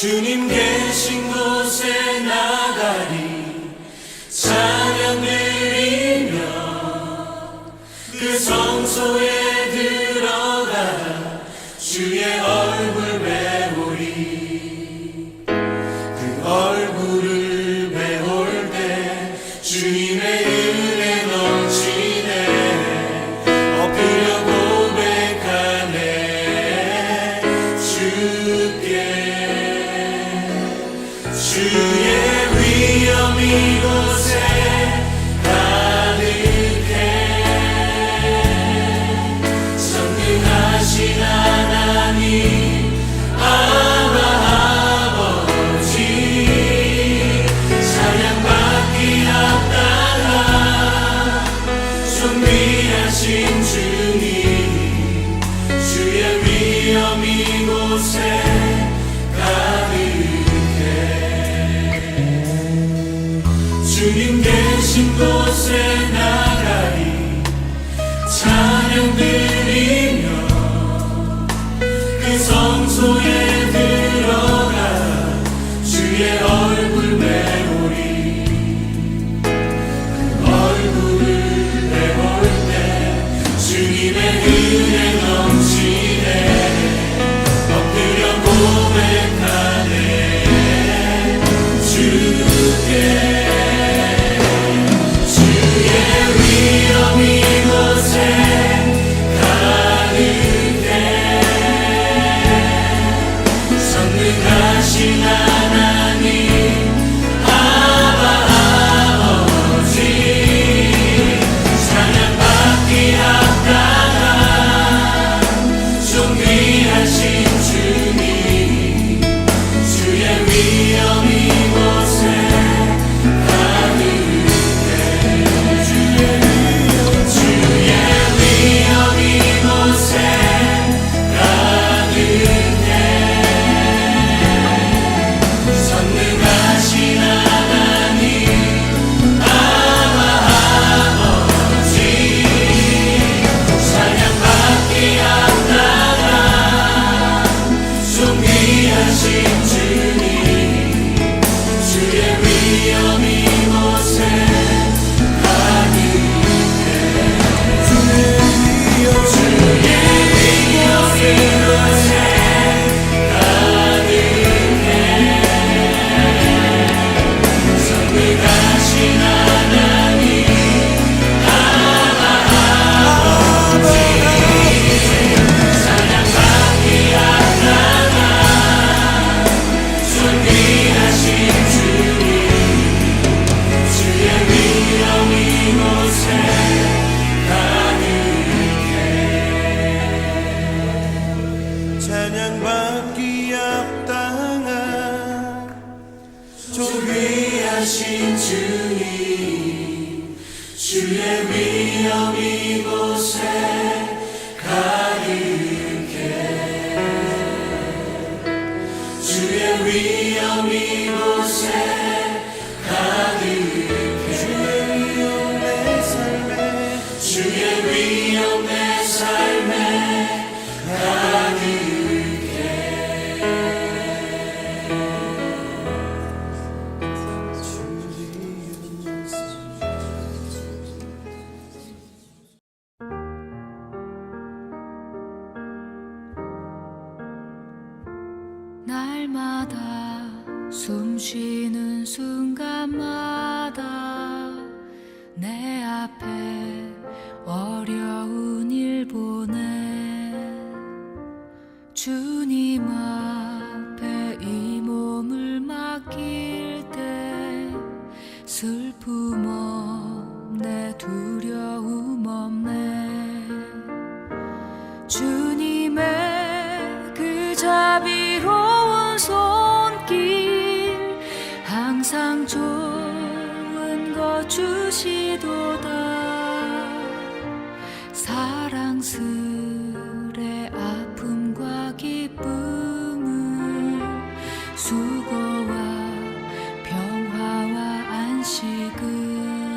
주님 계신 곳에 나가리 찬양 드리며 그 성소에 들어가 주의 얼굴 배우리. 그 얼굴을 배울 때 주님의 은혜 넘치네. 엎드려 고백하네 주께. 주의 위엄 이곳에 가득해. 전능하신 하나님 아바 아버지 찬양받기 합당한 존귀하신 주님. 주의 위엄 이곳에 주님 계신 곳에 나가리 찬양 드리며 그 성소에 들어가 주의 얼굴 배우리. 그 얼굴을 배울 때 주님의 은혜 넘치네. 엎드려 고백하네 주께. 이곳에 가득해. 전능하신 하나님 아바 아버지 찬양받기 합당한 존귀하신 주님. 주의 위엄 이곳에 찬양받기 합당한 존귀하신 주님. 주의 위엄 이곳에 가득해. 주의 위엄 이곳에 가득해. 주의 위엄 내 삶에 가득해. 날마다 숨 쉬는 순간마다 내 앞에 어려운 일 보내. 주님 앞에 이 몸을 맡길 때 슬픔 없네, 두려움 없네. 주님의 그 자비로운 손길 항상 좋은 것 주시도다. 사랑스레 아픔과 기쁨을, 수고와 평화와 안식을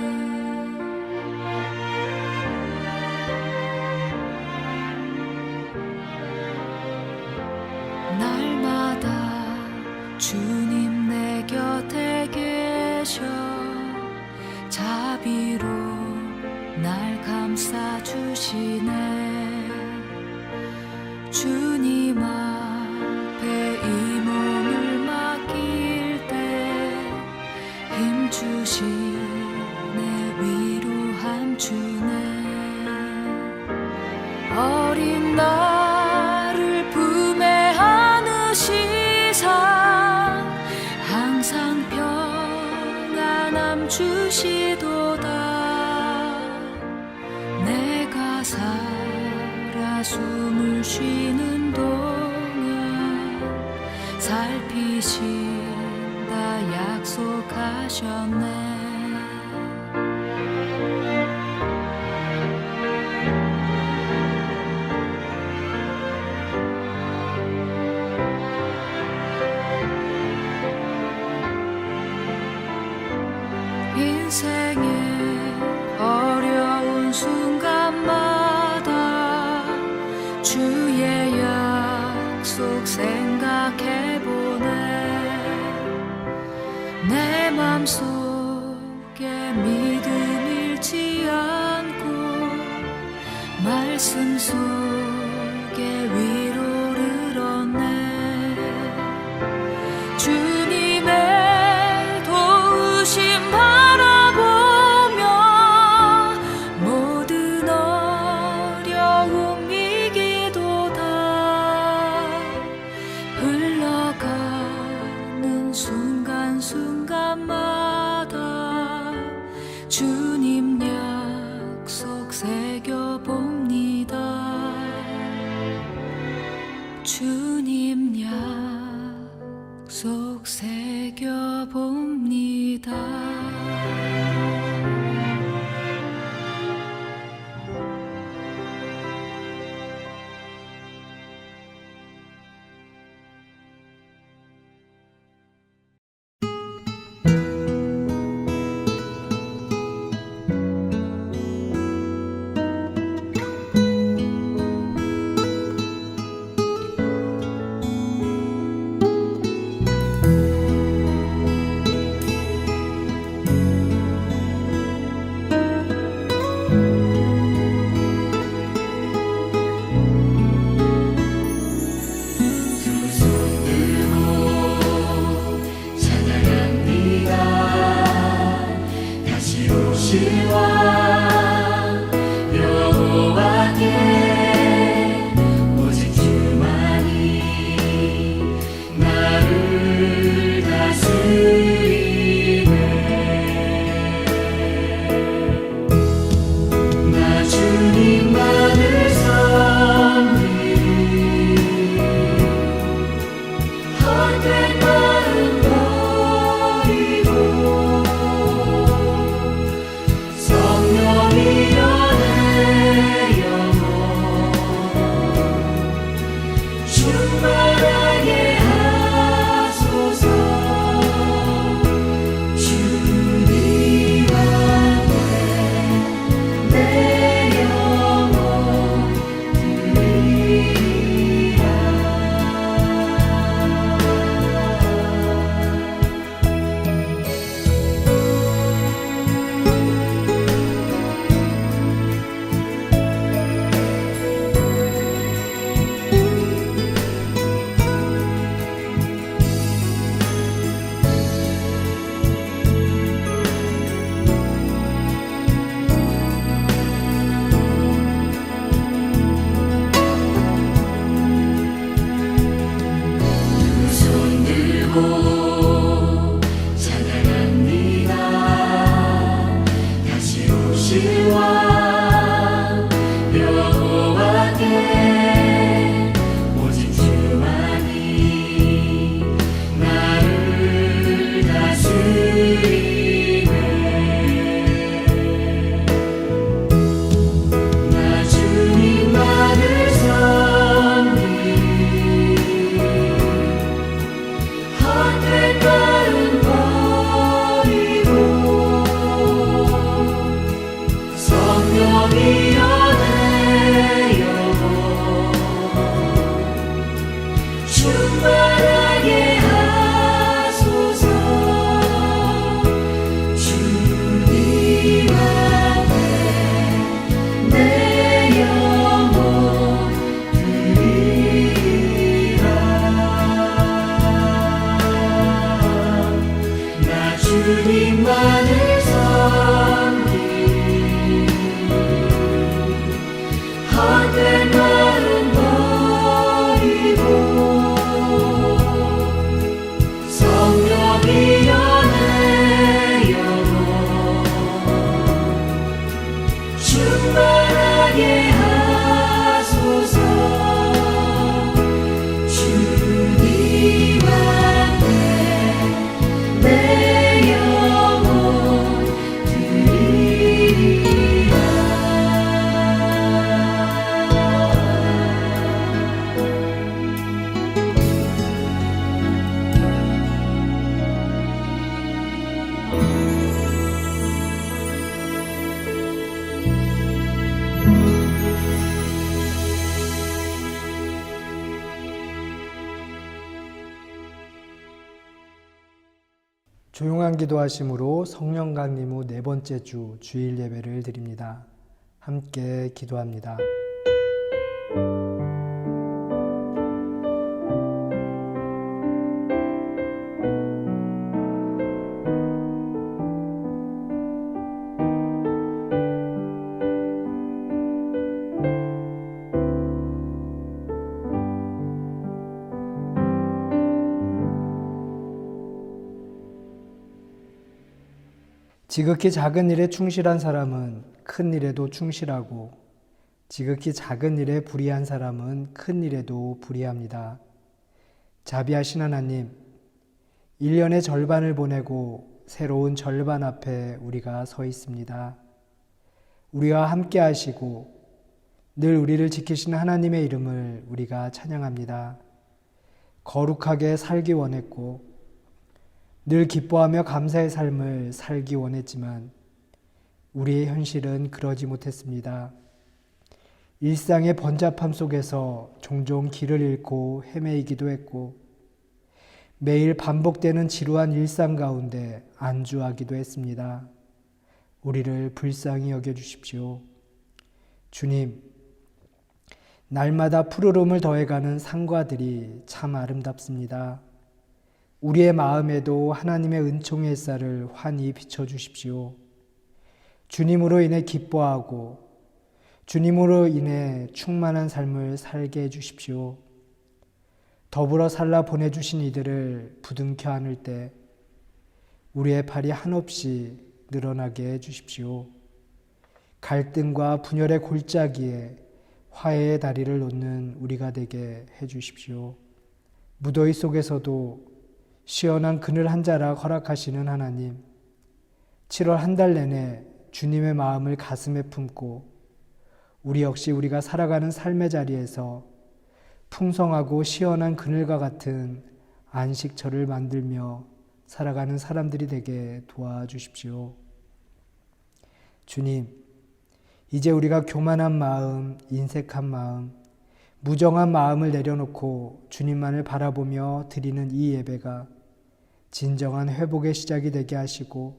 주시도다. 내가 살아 숨을 쉬는 동안 살피신다 약속하셨네. 인생의 어려운 순간마다 주의 약속 생각해보네. 내 맘속에 믿음 잃지 않고 말씀 속에 위로를 얻네. 주님의 도우심 바라보며 모든 어려움 이기도다. 흘러가는 순간순간마다 주님 약속 새겨봅니다. 주님 약속 새겨봅니다. 서 조용한 기도하심으로 성령 강림 후 네 번째 주 주일 예배를 드립니다. 함께 기도합니다. 지극히 작은 일에 충실한 사람은 큰 일에도 충실하고 지극히 작은 일에 불의한 사람은 큰 일에도 불의합니다. 자비하신 하나님, 1년의 절반을 보내고 새로운 절반 앞에 우리가 서 있습니다. 우리와 함께 하시고 늘 우리를 지키시는 하나님의 이름을 우리가 찬양합니다. 거룩하게 살기 원했고 늘 기뻐하며 감사의 삶을 살기 원했지만 우리의 현실은 그러지 못했습니다. 일상의 번잡함 속에서 종종 길을 잃고 헤매이기도 했고 매일 반복되는 지루한 일상 가운데 안주하기도 했습니다. 우리를 불쌍히 여겨주십시오. 주님, 날마다 푸르름을 더해가는 산과들이 참 아름답습니다. 우리의 마음에도 하나님의 은총의 햇살을 환히 비춰주십시오. 주님으로 인해 기뻐하고 주님으로 인해 충만한 삶을 살게 해주십시오. 더불어 살라 보내주신 이들을 부둥켜 안을 때 우리의 팔이 한없이 늘어나게 해주십시오. 갈등과 분열의 골짜기에 화해의 다리를 놓는 우리가 되게 해주십시오. 무더위 속에서도 시원한 그늘 한 자락 허락하시는 하나님, 7월 한 달 내내 주님의 마음을 가슴에 품고 우리 역시 우리가 살아가는 삶의 자리에서 풍성하고 시원한 그늘과 같은 안식처를 만들며 살아가는 사람들이 되게 도와주십시오. 주님, 이제 우리가 교만한 마음, 인색한 마음, 무정한 마음을 내려놓고 주님만을 바라보며 드리는 이 예배가 진정한 회복의 시작이 되게 하시고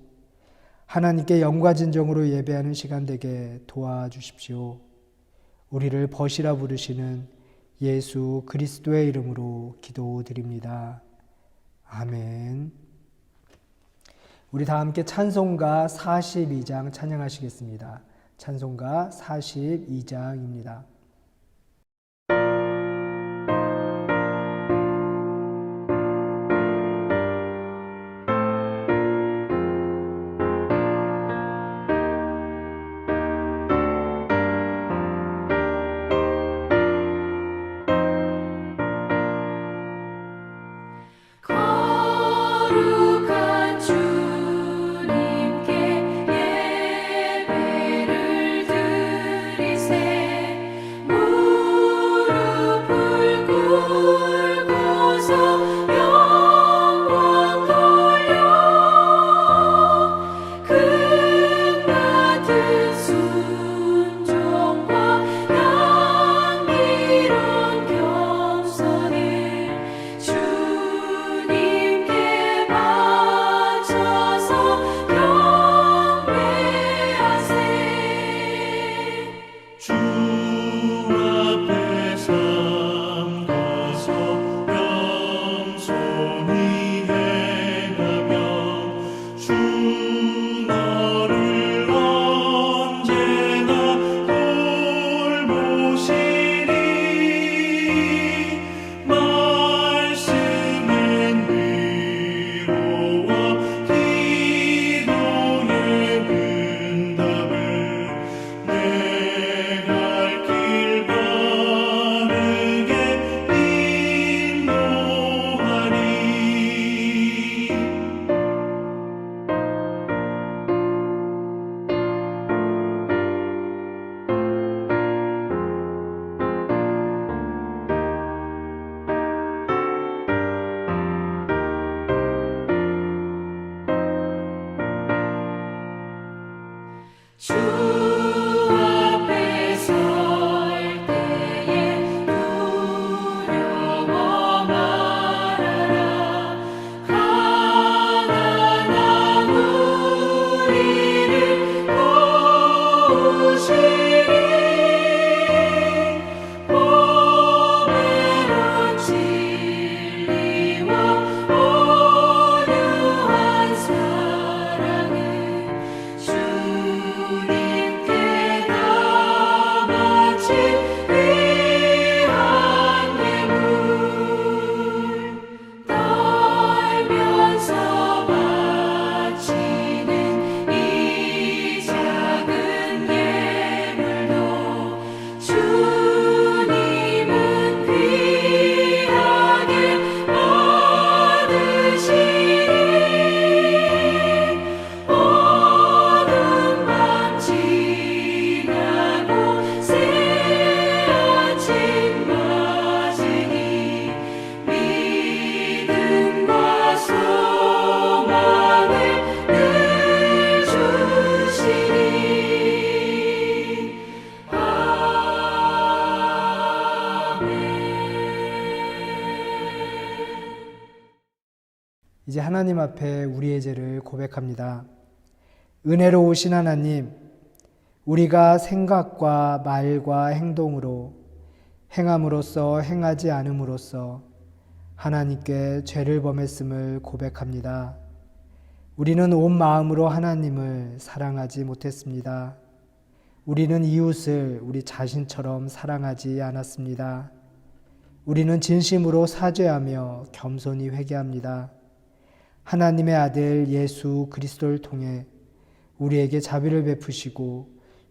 하나님께 영과 진정으로 예배하는 시간 되게 도와주십시오. 우리를 벗이라 부르시는 예수 그리스도의 이름으로 기도드립니다. 아멘. 우리 다 함께 찬송가 42장 찬양하시겠습니다. 찬송가 42장입니다. 거룩한 주님께 예배를 드리세 무릎을 꿇고서 영광 돌려 금같은 순종과 향기로운 겸손을 주님께 바쳐서 경배하세. 주 앞에 삼가서 겸손히 행하면 주 너를 언제나 돌보시리. 말씀엔 위로와 기도의 응답을 내 갈 길 바르게 인도하리. 주 앞에 설 때에 두려워 말아라. 가난한 하나님 앞에 우리의 죄를 고백합니다. 은혜로우신 하나님, 우리가 생각과 말과 행동으로 행함으로써 행하지 않음으로써 하나님께 죄를 범했음을 고백합니다. 우리는 온 마음으로 하나님을 사랑하지 못했습니다. 우리는 이웃을 우리 자신처럼 사랑하지 않았습니다. 우리는 진심으로 사죄하며 겸손히 회개합니다. 하나님의 아들 예수 그리스도를 통해 우리에게 자비를 베푸시고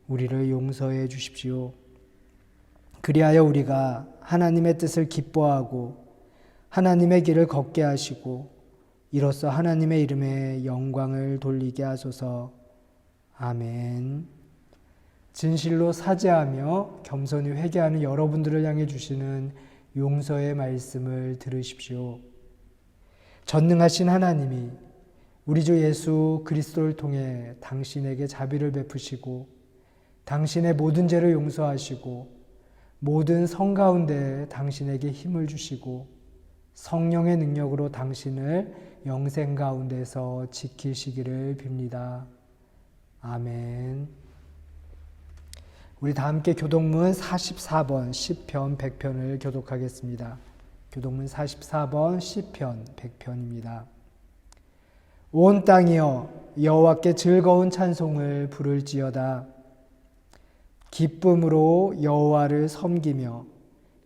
우리를 용서해 주십시오. 그리하여 우리가 하나님의 뜻을 기뻐하고 하나님의 길을 걷게 하시고 이로써 하나님의 이름에 영광을 돌리게 하소서. 아멘. 진실로 사죄하며 겸손히 회개하는 여러분들을 향해 주시는 용서의 말씀을 들으십시오. 전능하신 하나님이 우리 주 예수 그리스도를 통해 당신에게 자비를 베푸시고 당신의 모든 죄를 용서하시고 모든 성 가운데 당신에게 힘을 주시고 성령의 능력으로 당신을 영생 가운데서 지키시기를 빕니다. 아멘. 우리 다 함께 교독문 44번 시편 100편을 교독하겠습니다. 교독문 44번 시편 100편입니다. 온 땅이여 여호와께 즐거운 찬송을 부를지어다. 기쁨으로 여호와를 섬기며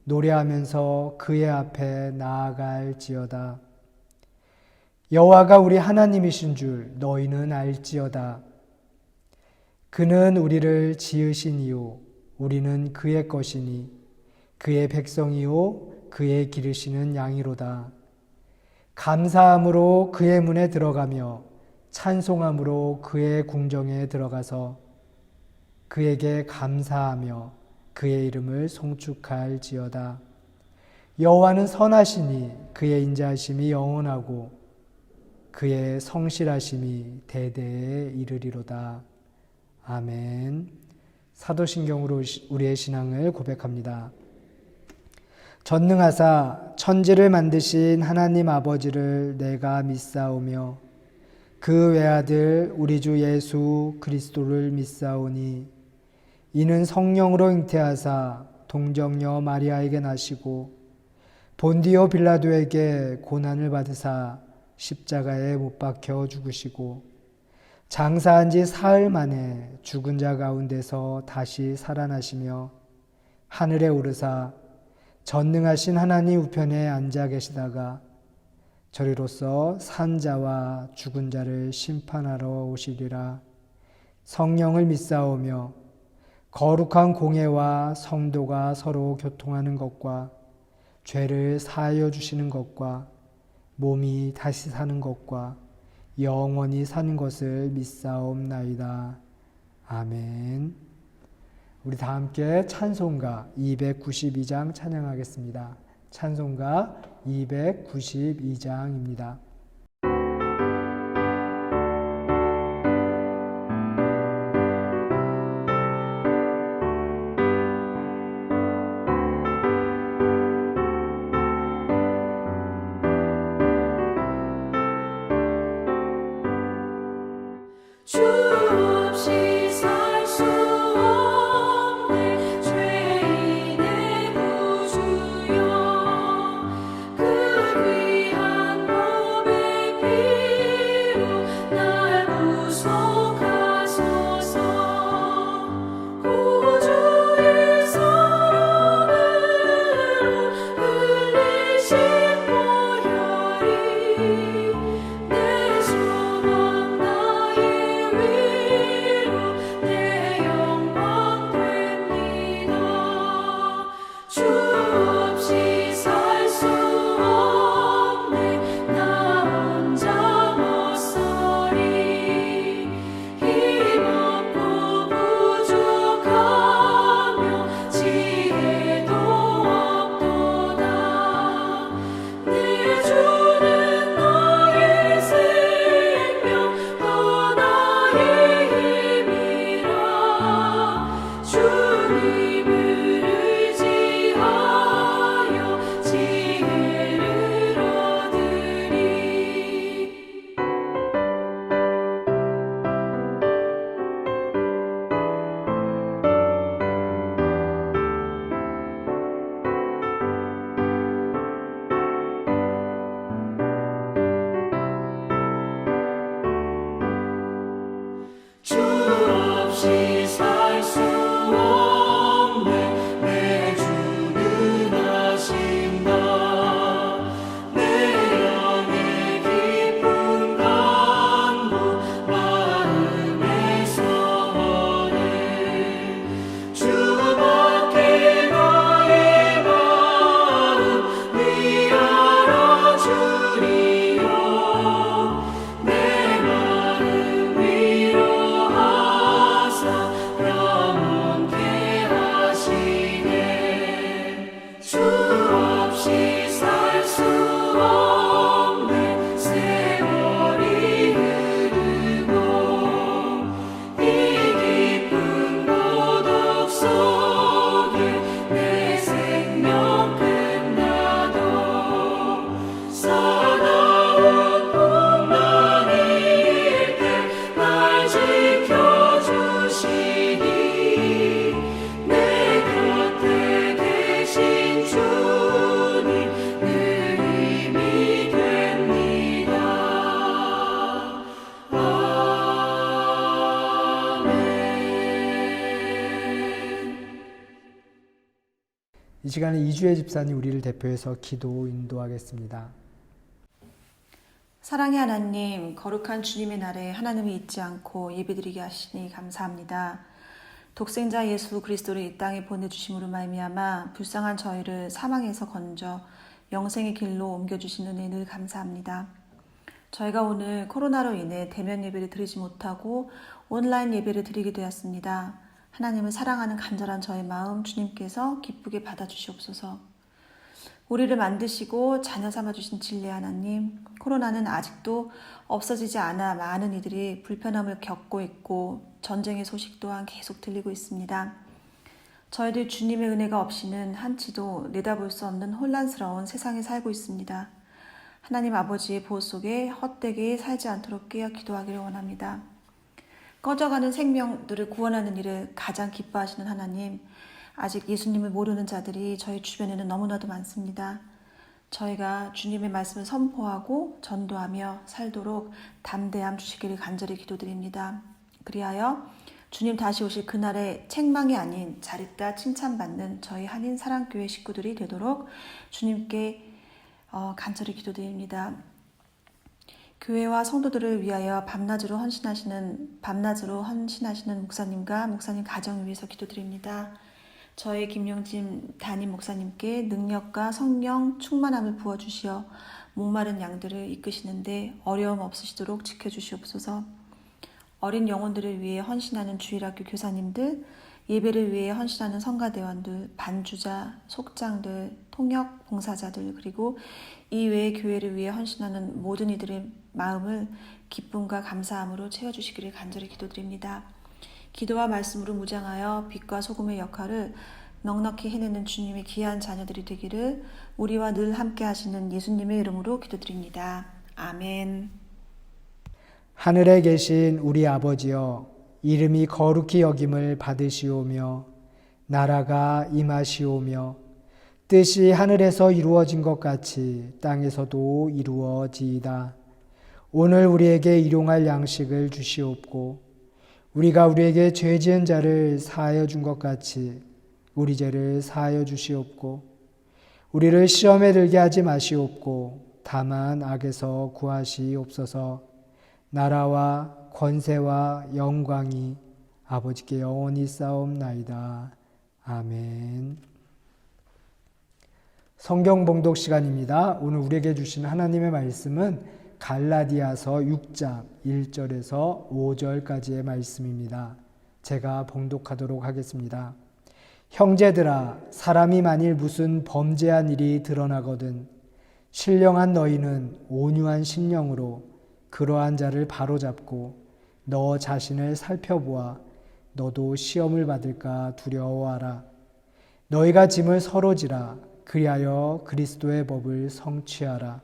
노래하면서 그의 앞에 나아갈지어다. 여호와가 우리 하나님이신 줄 너희는 알지어다. 그는 우리를 지으신 이요 우리는 그의 것이니 그의 백성이요 그의 기르시는 양이로다. 감사함으로 그의 문에 들어가며 찬송함으로 그의 궁정에 들어가서 그에게 감사하며 그의 이름을 송축할지어다. 여호와는 선하시니 그의 인자하심이 영원하고 그의 성실하심이 대대에 이르리로다. 아멘. 사도신경으로 우리의 신앙을 고백합니다. 전능하사 천지를 만드신 하나님 아버지를 내가 믿사오며 그 외아들 우리 주 예수 그리스도를 믿사오니 이는 성령으로 잉태하사 동정녀 마리아에게 나시고 본디오 빌라도에게 고난을 받으사 십자가에 못 박혀 죽으시고 장사한 지 사흘 만에 죽은 자 가운데서 다시 살아나시며 하늘에 오르사 전능하신 하나님 우편에 앉아 계시다가 저리로서 산 자와 죽은 자를 심판하러 오시리라. 성령을 믿사오며 거룩한 공회와 성도가 서로 교통하는 것과 죄를 사하여 주시는 것과 몸이 다시 사는 것과 영원히 사는 것을 믿사옵나이다. 아멘. 우리 다 함께 찬송가 292장 찬양하겠습니다. 찬송가 292장입니다. 주 없이 살 수 없네 죄인의 구주여 그 귀한 몸의 피로 날 구속하소서 구주의 사랑으로 흘리신 보혈이 내 소망 나의 위 이 시간에 이주혜 집사님 우리를 대표해서 기도 인도하겠습니다. 사랑의 하나님, 거룩한 주님의 날에 하나님을 잊지 않고 예배드리게 하시니 감사합니다. 독생자 예수 그리스도를 이 땅에 보내주심으로 말미암아 불쌍한 저희를 사망에서 건져 영생의 길로 옮겨주신 은혜 늘 감사합니다. 저희가 오늘 코로나로 인해 대면 예배를 드리지 못하고 온라인 예배를 드리게 되었습니다. 하나님을 사랑하는 간절한 저의 마음 주님께서 기쁘게 받아주시옵소서. 우리를 만드시고 자녀 삼아주신 진리 하나님, 코로나는 아직도 없어지지 않아 많은 이들이 불편함을 겪고 있고 전쟁의 소식 또한 계속 들리고 있습니다. 저희들 주님의 은혜가 없이는 한치도 내다볼 수 없는 혼란스러운 세상에 살고 있습니다. 하나님 아버지의 보호 속에 헛되게 살지 않도록 깨어 기도하기를 원합니다. 꺼져가는 생명들을 구원하는 일을 가장 기뻐하시는 하나님, 아직 예수님을 모르는 자들이 저희 주변에는 너무나도 많습니다. 저희가 주님의 말씀을 선포하고 전도하며 살도록 담대함 주시기를 간절히 기도드립니다. 그리하여 주님 다시 오실 그날에 책망이 아닌 잘했다 칭찬받는 저희 한인 사랑교회 식구들이 되도록 주님께 간절히 기도드립니다. 교회와 성도들을 위하여 밤낮으로 헌신하시는 목사님과 목사님 가정을 위해서 기도드립니다. 저희 김용진 담임 목사님께 능력과 성령 충만함을 부어주시어 목마른 양들을 이끄시는데 어려움 없으시도록 지켜주시옵소서. 어린 영혼들을 위해 헌신하는 주일학교 교사님들, 예배를 위해 헌신하는 성가대원들, 반주자, 속장들, 통역 봉사자들, 그리고 이외의 교회를 위해 헌신하는 모든 이들의 마음을 기쁨과 감사함으로 채워주시기를 간절히 기도드립니다. 기도와 말씀으로 무장하여 빛과 소금의 역할을 넉넉히 해내는 주님의 귀한 자녀들이 되기를 우리와 늘 함께 하시는 예수님의 이름으로 기도드립니다. 아멘. 하늘에 계신 우리 아버지여, 이름이 거룩히 여김을 받으시오며 나라가 임하시오며 뜻이 하늘에서 이루어진 것 같이 땅에서도 이루어지이다. 오늘 우리에게 일용할 양식을 주시옵고 우리가 우리에게 죄 지은 자를 사하여 준 것 같이 우리 죄를 사하여 주시옵고 우리를 시험에 들게 하지 마시옵고 다만 악에서 구하시옵소서. 나라와 권세와 영광이 아버지께 영원히 쌓옵나이다. 아멘. 성경 봉독 시간입니다. 오늘 우리에게 주신 하나님의 말씀은 갈라디아서 6장 1절에서 5절까지의 말씀입니다. 제가 봉독하도록 하겠습니다. 형제들아, 사람이 만일 무슨 범죄한 일이 드러나거든 신령한 너희는 온유한 심령으로 그러한 자를 바로잡고 너 자신을 살펴보아 너도 시험을 받을까 두려워하라. 너희가 짐을 서로 지라. 그리하여 그리스도의 법을 성취하라.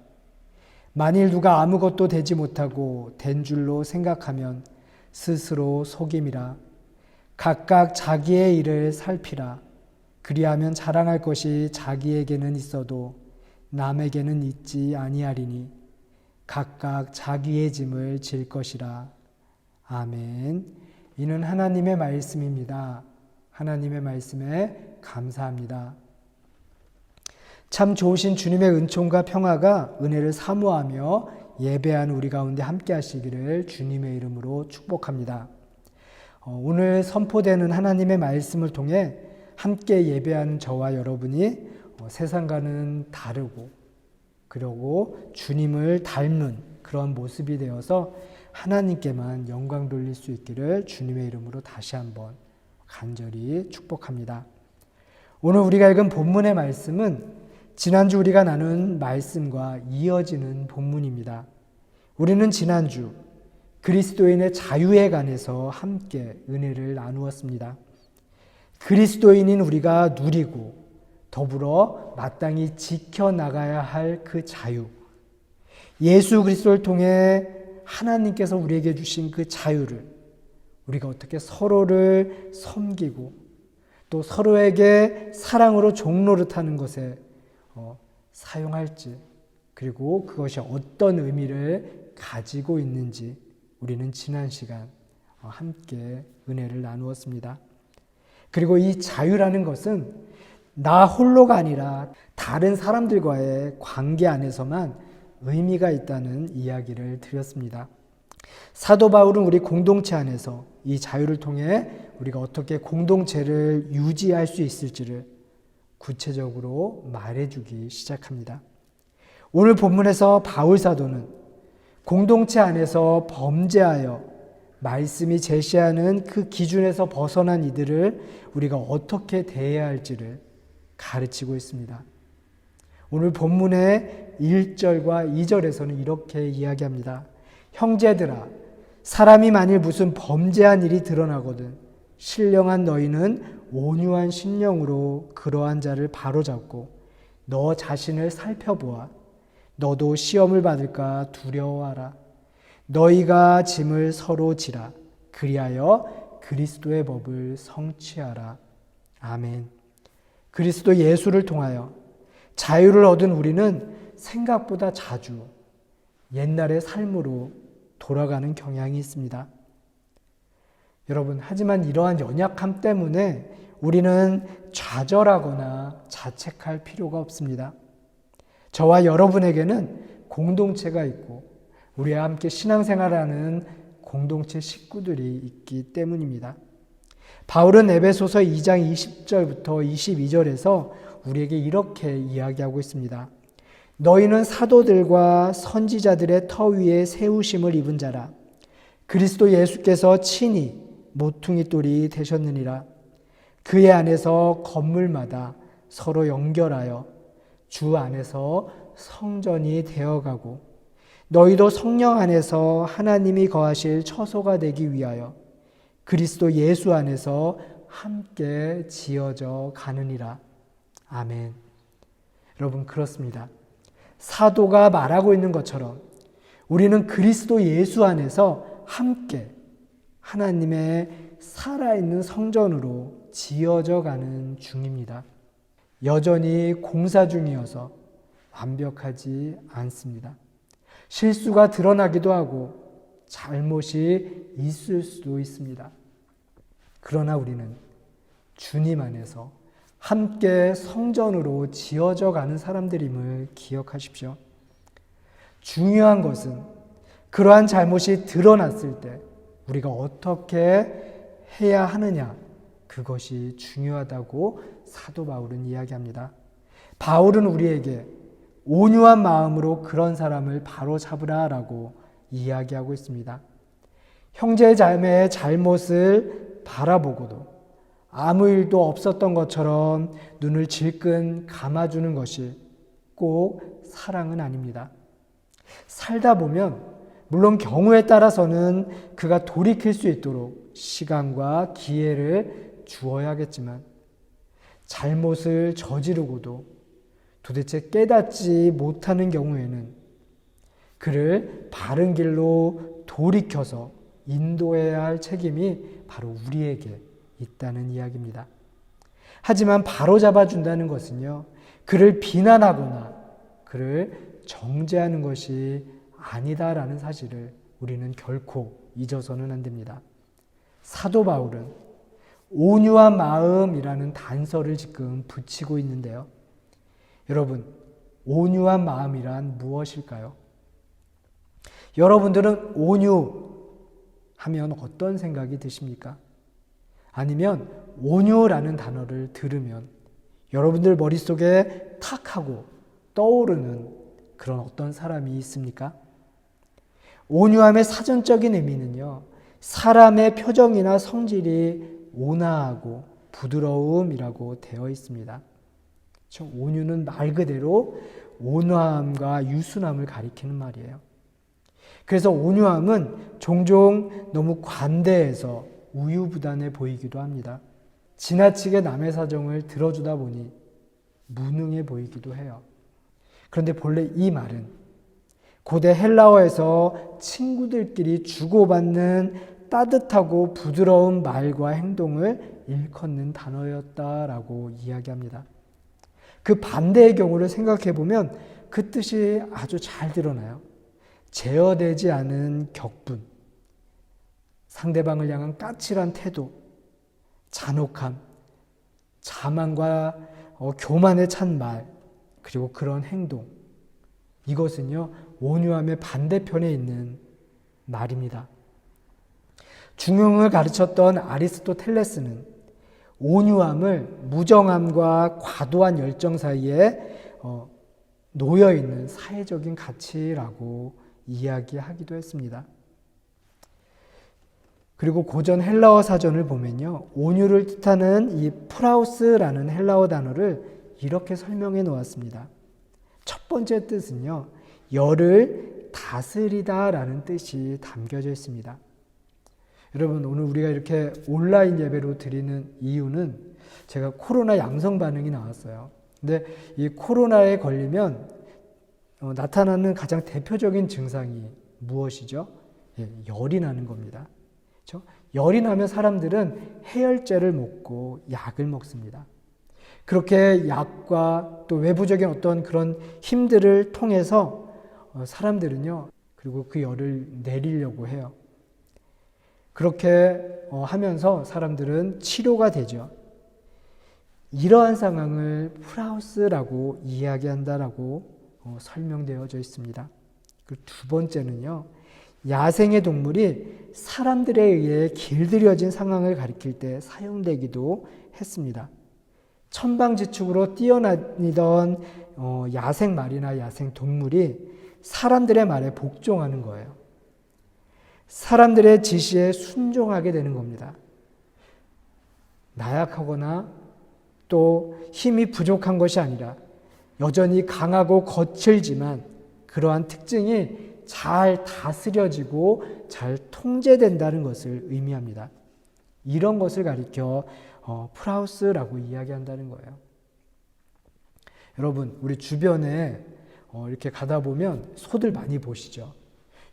만일 누가 아무것도 되지 못하고 된 줄로 생각하면 스스로 속임이라. 각각 자기의 일을 살피라. 그리하면 자랑할 것이 자기에게는 있어도 남에게는 있지 아니하리니 각각 자기의 짐을 질 것이라. 아멘. 이는 하나님의 말씀입니다. 하나님의 말씀에 감사합니다. 참 좋으신 주님의 은총과 평화가 은혜를 사모하며 예배하는 우리 가운데 함께 하시기를 주님의 이름으로 축복합니다. 오늘 선포되는 하나님의 말씀을 통해 함께 예배하는 저와 여러분이 세상과는 다르고 그리고 주님을 닮는 그런 모습이 되어서 하나님께만 영광 돌릴 수 있기를 주님의 이름으로 다시 한번 간절히 축복합니다. 오늘 우리가 읽은 본문의 말씀은 지난주 우리가 나눈 말씀과 이어지는 본문입니다. 우리는 지난주 그리스도인의 자유에 관해서 함께 은혜를 나누었습니다. 그리스도인인 우리가 누리고 더불어 마땅히 지켜나가야 할 그 자유, 예수 그리스도를 통해 하나님께서 우리에게 주신 그 자유를 우리가 어떻게 서로를 섬기고 또 서로에게 사랑으로 종노릇하는 것에 사용할지, 그리고 그것이 어떤 의미를 가지고 있는지 우리는 지난 시간 함께 은혜를 나누었습니다. 그리고 이 자유라는 것은 나 홀로가 아니라 다른 사람들과의 관계 안에서만 의미가 있다는 이야기를 드렸습니다. 사도 바울은 우리 공동체 안에서 이 자유를 통해 우리가 어떻게 공동체를 유지할 수 있을지를 구체적으로 말해주기 시작합니다. 오늘 본문에서 바울 사도는 공동체 안에서 범죄하여 말씀이 제시하는 그 기준에서 벗어난 이들을 우리가 어떻게 대해야 할지를 가르치고 있습니다. 오늘 본문의 1절과 2절에서는 이렇게 이야기합니다. 형제들아, 사람이 만일 무슨 범죄한 일이 드러나거든 신령한 너희는 온유한 심령으로 그러한 자를 바로잡고 너 자신을 살펴보아. 너도 시험을 받을까 두려워하라. 너희가 짐을 서로 지라. 그리하여 그리스도의 법을 성취하라. 아멘. 그리스도 예수를 통하여 자유를 얻은 우리는 생각보다 자주 옛날의 삶으로 돌아가는 경향이 있습니다. 여러분, 하지만 이러한 연약함 때문에 우리는 좌절하거나 자책할 필요가 없습니다. 저와 여러분에게는 공동체가 있고 우리와 함께 신앙생활하는 공동체 식구들이 있기 때문입니다. 바울은 에베소서 2장 20절부터 22절에서 우리에게 이렇게 이야기하고 있습니다. 너희는 사도들과 선지자들의 터 위에 세우심을 입은 자라. 그리스도 예수께서 친히 모퉁이 돌이 되셨느니라. 그의 안에서 건물마다 서로 연결하여 주 안에서 성전이 되어가고 너희도 성령 안에서 하나님이 거하실 처소가 되기 위하여 그리스도 예수 안에서 함께 지어져 가느니라. 아멘. 여러분, 그렇습니다. 사도가 말하고 있는 것처럼 우리는 그리스도 예수 안에서 함께 하나님의 살아있는 성전으로 지어져 가는 중입니다. 여전히 공사 중이어서 완벽하지 않습니다. 실수가 드러나기도 하고 잘못이 있을 수도 있습니다. 그러나 우리는 주님 안에서 함께 성전으로 지어져 가는 사람들임을 기억하십시오. 중요한 것은 그러한 잘못이 드러났을 때 우리가 어떻게 해야 하느냐, 그것이 중요하다고 사도 바울은 이야기합니다. 바울은 우리에게 온유한 마음으로 그런 사람을 바로잡으라라고 이야기하고 있습니다. 형제 자매의 잘못을 바라보고도 아무 일도 없었던 것처럼 눈을 질끈 감아주는 것이 꼭 사랑은 아닙니다. 살다 보면 물론 경우에 따라서는 그가 돌이킬 수 있도록 시간과 기회를 주어야겠지만 잘못을 저지르고도 도대체 깨닫지 못하는 경우에는 그를 바른 길로 돌이켜서 인도해야 할 책임이 바로 우리에게 있다는 이야기입니다. 하지만 바로잡아 준다는 것은요, 그를 비난하거나 그를 정죄하는 것이 아니다라는 사실을 우리는 결코 잊어서는 안 됩니다. 사도 바울은 온유한 마음이라는 단서를 지금 붙이고 있는데요. 여러분, 온유한 마음이란 무엇일까요? 여러분들은 온유하면 어떤 생각이 드십니까? 아니면 온유라는 단어를 들으면 여러분들 머릿속에 탁 하고 떠오르는 그런 어떤 사람이 있습니까? 온유함의 사전적인 의미는요, 사람의 표정이나 성질이 온화하고 부드러움이라고 되어 있습니다. 온유는 말 그대로 온화함과 유순함을 가리키는 말이에요. 그래서 온유함은 종종 너무 관대해서 우유부단해 보이기도 합니다. 지나치게 남의 사정을 들어주다 보니 무능해 보이기도 해요. 그런데 본래 이 말은 고대 헬라어에서 친구들끼리 주고받는 따뜻하고 부드러운 말과 행동을 일컫는 단어였다라고 이야기합니다. 그 반대의 경우를 생각해 보면 그 뜻이 아주 잘 드러나요. 제어되지 않은 격분, 상대방을 향한 까칠한 태도, 잔혹함, 자만과 교만에 찬 말, 그리고 그런 행동, 이것은요 온유함의 반대편에 있는 말입니다. 중용을 가르쳤던 아리스토텔레스는 온유함을 무정함과 과도한 열정 사이에 놓여 있는 사회적인 가치라고 이야기하기도 했습니다. 그리고 고전 헬라어 사전을 보면요, 온유를 뜻하는 이 프라우스라는 헬라어 단어를 이렇게 설명해 놓았습니다. 첫 번째 뜻은요, 열을 다스리다라는 뜻이 담겨져 있습니다. 여러분, 오늘 우리가 이렇게 온라인 예배로 드리는 이유는 제가 코로나 양성 반응이 나왔어요. 근데 이 코로나에 걸리면 나타나는 가장 대표적인 증상이 무엇이죠? 열이 나는 겁니다. 그렇죠? 열이 나면 사람들은 해열제를 먹고 약을 먹습니다. 그렇게 약과 또 외부적인 어떤 그런 힘들을 통해서 사람들은요, 그리고 그 열을 내리려고 해요. 그렇게 하면서 사람들은 치료가 되죠. 이러한 상황을 프라우스라고 이야기한다라고 설명되어져 있습니다. 그리고 두 번째는요, 야생의 동물이 사람들에 의해 길들여진 상황을 가리킬 때 사용되기도 했습니다. 천방지축으로 뛰어다니던 야생 말이나 야생 동물이 사람들의 말에 복종하는 거예요. 사람들의 지시에 순종하게 되는 겁니다. 나약하거나 또 힘이 부족한 것이 아니라 여전히 강하고 거칠지만 그러한 특징이 잘 다스려지고 잘 통제된다는 것을 의미합니다. 이런 것을 가리켜 프라우스라고 이야기한다는 거예요. 여러분, 우리 주변에 이렇게 가다 보면 소들 많이 보시죠?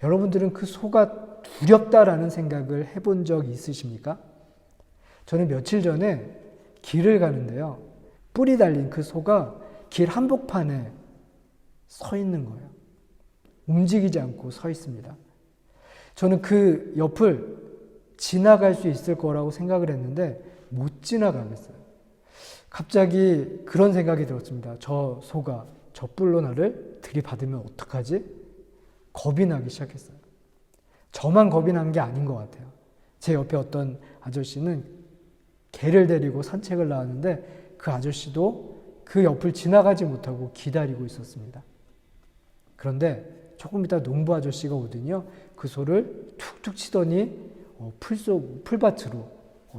여러분들은 그 소가 두렵다라는 생각을 해본 적 있으십니까? 저는 며칠 전에 길을 가는데요, 뿔이 달린 그 소가 길 한복판에 서 있는 거예요. 움직이지 않고 서 있습니다. 저는 그 옆을 지나갈 수 있을 거라고 생각을 했는데 못 지나가겠어요. 갑자기 그런 생각이 들었습니다. 저 소가 저 뿔로 나를 들이받으면 어떡하지? 겁이 나기 시작했어요. 저만 겁이 난 게 아닌 것 같아요. 제 옆에 어떤 아저씨는 개를 데리고 산책을 나왔는데 그 아저씨도 그 옆을 지나가지 못하고 기다리고 있었습니다. 그런데 조금 이따 농부 아저씨가 오더니요, 그 소를 툭툭 치더니 풀밭으로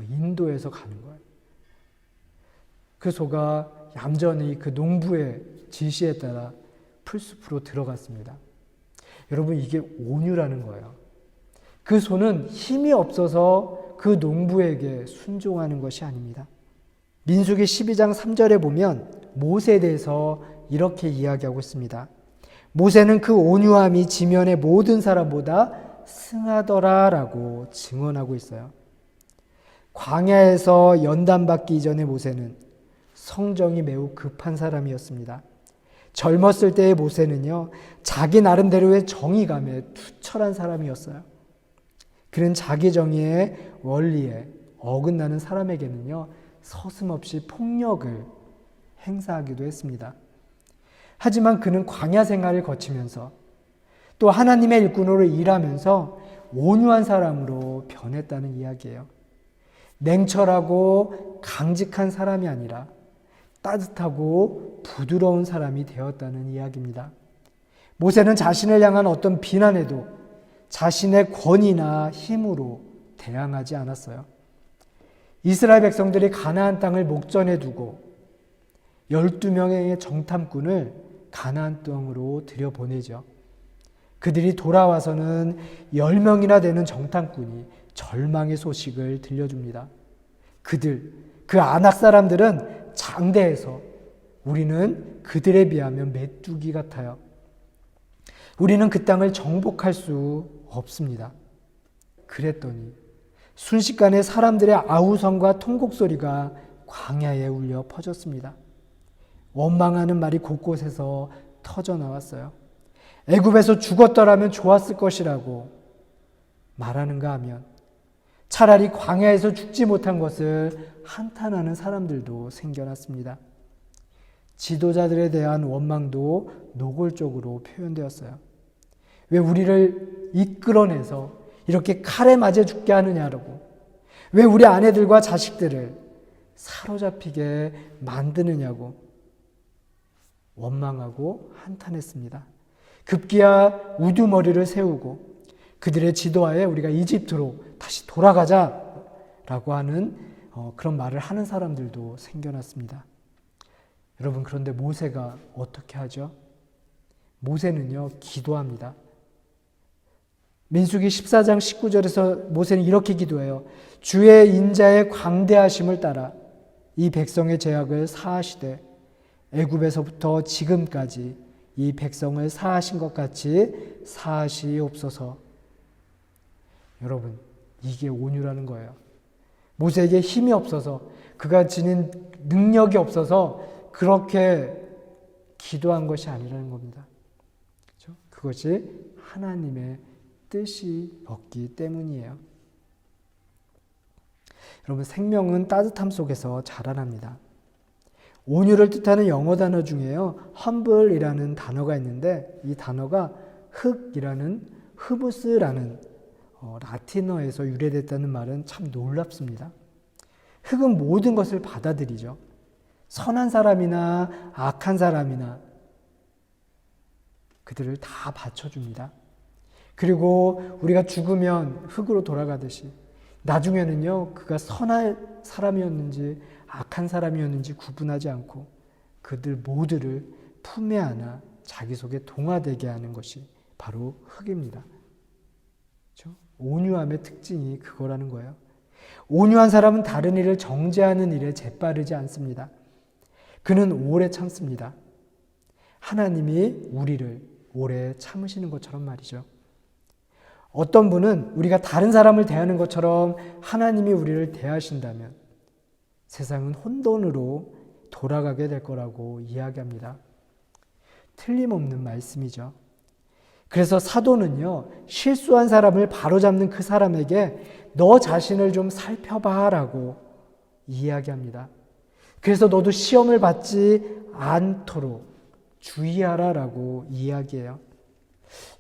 인도해서 가는 거예요. 그 소가 얌전히 그 농부의 지시에 따라 풀숲으로 들어갔습니다. 여러분, 이게 온유라는 거예요. 그 소는 힘이 없어서 그 농부에게 순종하는 것이 아닙니다. 민수기 12장 3절에 보면 모세에 대해서 이렇게 이야기하고 있습니다. 모세는 그 온유함이 지면의 모든 사람보다 승하더라라고 증언하고 있어요. 광야에서 연단받기 이전의 모세는 성정이 매우 급한 사람이었습니다. 젊었을 때의 모세는요, 자기 나름대로의 정의감에 투철한 사람이었어요. 그는 자기 정의의 원리에 어긋나는 사람에게는요, 서슴없이 폭력을 행사하기도 했습니다. 하지만 그는 광야 생활을 거치면서 또 하나님의 일꾼으로 일하면서 온유한 사람으로 변했다는 이야기예요. 냉철하고 강직한 사람이 아니라 따뜻하고 부드러운 사람이 되었다는 이야기입니다. 모세는 자신을 향한 어떤 비난에도 자신의 권위나 힘으로 대항하지 않았어요. 이스라엘 백성들이 가나안 땅을 목전에 두고 12명의 정탐꾼을 가나안 땅으로 들여보내죠. 그들이 돌아와서는 10명이나 되는 정탐꾼이 절망의 소식을 들려줍니다. 그 아낙 사람들은 장대해서 우리는 그들에 비하면 메뚜기 같아요. 우리는 그 땅을 정복할 수 없습니다. 그랬더니 순식간에 사람들의 아우성과 통곡 소리가 광야에 울려 퍼졌습니다. 원망하는 말이 곳곳에서 터져 나왔어요. 애굽에서 죽었더라면 좋았을 것이라고 말하는가 하면 차라리 광야에서 죽지 못한 것을 한탄하는 사람들도 생겨났습니다. 지도자들에 대한 원망도 노골적으로 표현되었어요. 왜 우리를 이끌어내서 이렇게 칼에 맞아 죽게 하느냐라고, 왜 우리 아내들과 자식들을 사로잡히게 만드느냐고 원망하고 한탄했습니다. 급기야 우두머리를 세우고 그들의 지도하에 우리가 이집트로 다시 돌아가자라고 하는 그런 말을 하는 사람들도 생겨났습니다. 여러분, 그런데 모세가 어떻게 하죠? 모세는요, 기도합니다. 민수기 14장 19절에서 모세는 이렇게 기도해요. 주의 인자의 광대하심을 따라 이 백성의 죄악을 사하시되 애굽에서부터 지금까지 이 백성을 사하신 것 같이 사하시옵소서. 여러분, 이게 온유라는 거예요. 모세에게 힘이 없어서, 그가 지닌 능력이 없어서 그렇게 기도한 것이 아니라는 겁니다. 그렇죠? 그것이 하나님의 뜻이었기 때문이에요. 여러분, 생명은 따뜻함 속에서 자라납니다. 온유를 뜻하는 영어 단어 중에요, humble이라는 단어가 있는데, 이 단어가 흑이라는 흐부스라는 라틴어에서 유래됐다는 말은 참 놀랍습니다. 흑은 모든 것을 받아들이죠. 선한 사람이나 악한 사람이나 그들을 다 받쳐줍니다. 그리고 우리가 죽으면 흙으로 돌아가듯이 나중에는요, 그가 선한 사람이었는지 악한 사람이었는지 구분하지 않고 그들 모두를 품에 안아 자기 속에 동화되게 하는 것이 바로 흙입니다. 그렇죠? 온유함의 특징이 그거라는 거예요. 온유한 사람은 다른 일을 정죄하는 일에 재빠르지 않습니다. 그는 오래 참습니다. 하나님이 우리를 오래 참으시는 것처럼 말이죠. 어떤 분은 우리가 다른 사람을 대하는 것처럼 하나님이 우리를 대하신다면 세상은 혼돈으로 돌아가게 될 거라고 이야기합니다. 틀림없는 말씀이죠. 그래서 사도는요, 실수한 사람을 바로잡는 그 사람에게 너 자신을 좀 살펴봐라고 이야기합니다. 그래서 너도 시험을 받지 않도록 주의하라라고 이야기해요.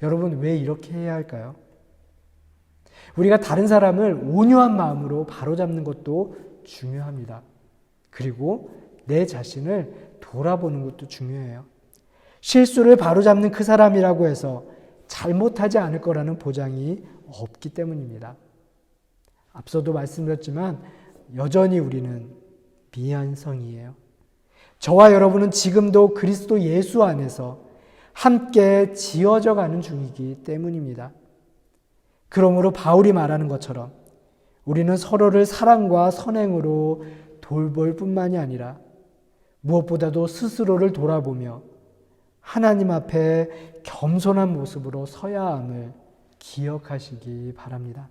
여러분, 왜 이렇게 해야 할까요? 우리가 다른 사람을 온유한 마음으로 바로잡는 것도 중요합니다. 그리고 내 자신을 돌아보는 것도 중요해요. 실수를 바로잡는 그 사람이라고 해서 잘못하지 않을 거라는 보장이 없기 때문입니다. 앞서도 말씀드렸지만 여전히 우리는 미완성이에요. 저와 여러분은 지금도 그리스도 예수 안에서 함께 지어져 가는 중이기 때문입니다. 그러므로 바울이 말하는 것처럼 우리는 서로를 사랑과 선행으로 돌볼 뿐만이 아니라 무엇보다도 스스로를 돌아보며 하나님 앞에 겸손한 모습으로 서야 함을 기억하시기 바랍니다.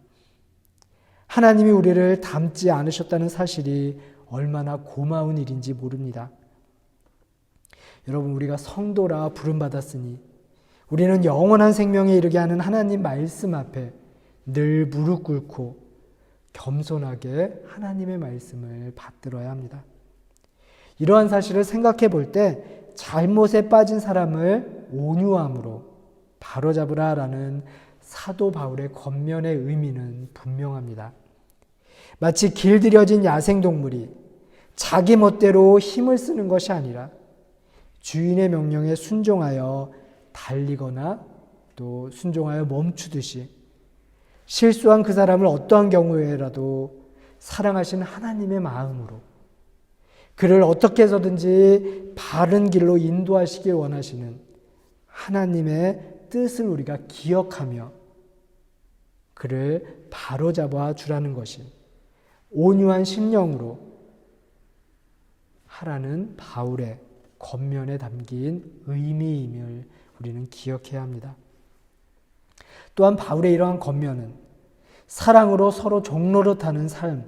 하나님이 우리를 닮지 않으셨다는 사실이 얼마나 고마운 일인지 모릅니다. 여러분, 우리가 성도라 부름받았으니 우리는 영원한 생명에 이르게 하는 하나님 말씀 앞에 늘 무릎 꿇고 겸손하게 하나님의 말씀을 받들어야 합니다. 이러한 사실을 생각해 볼 때 잘못에 빠진 사람을 온유함으로 바로잡으라라는 사도 바울의 권면의 의미는 분명합니다. 마치 길들여진 야생동물이 자기 멋대로 힘을 쓰는 것이 아니라 주인의 명령에 순종하여 달리거나 또 순종하여 멈추듯이 실수한 그 사람을 어떠한 경우에라도 사랑하시는 하나님의 마음으로 그를 어떻게 해서든지 바른 길로 인도하시길 원하시는 하나님의 뜻을 우리가 기억하며 그를 바로잡아 주라는 것이 온유한 심령으로 하라는 바울의 권면에 담긴 의미임을 우리는 기억해야 합니다. 또한 바울의 이러한 권면은 사랑으로 서로 종노릇하는 삶,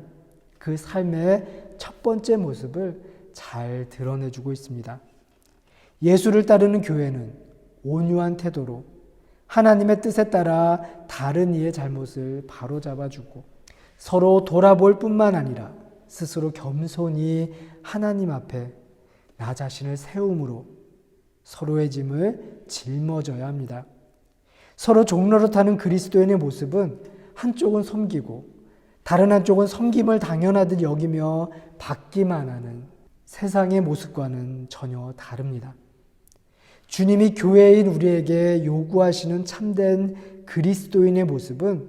그 삶의 첫 번째 모습을 잘 드러내주고 있습니다. 예수를 따르는 교회는 온유한 태도로 하나님의 뜻에 따라 다른 이의 잘못을 바로잡아주고 서로 돌아볼 뿐만 아니라 스스로 겸손히 하나님 앞에 나 자신을 세움으로 서로의 짐을 짊어져야 합니다. 서로 종로로 타는 그리스도인의 모습은 한쪽은 섬기고 다른 한쪽은 섬김을 당연하듯 여기며 받기만 하는 세상의 모습과는 전혀 다릅니다. 주님이 교회인 우리에게 요구하시는 참된 그리스도인의 모습은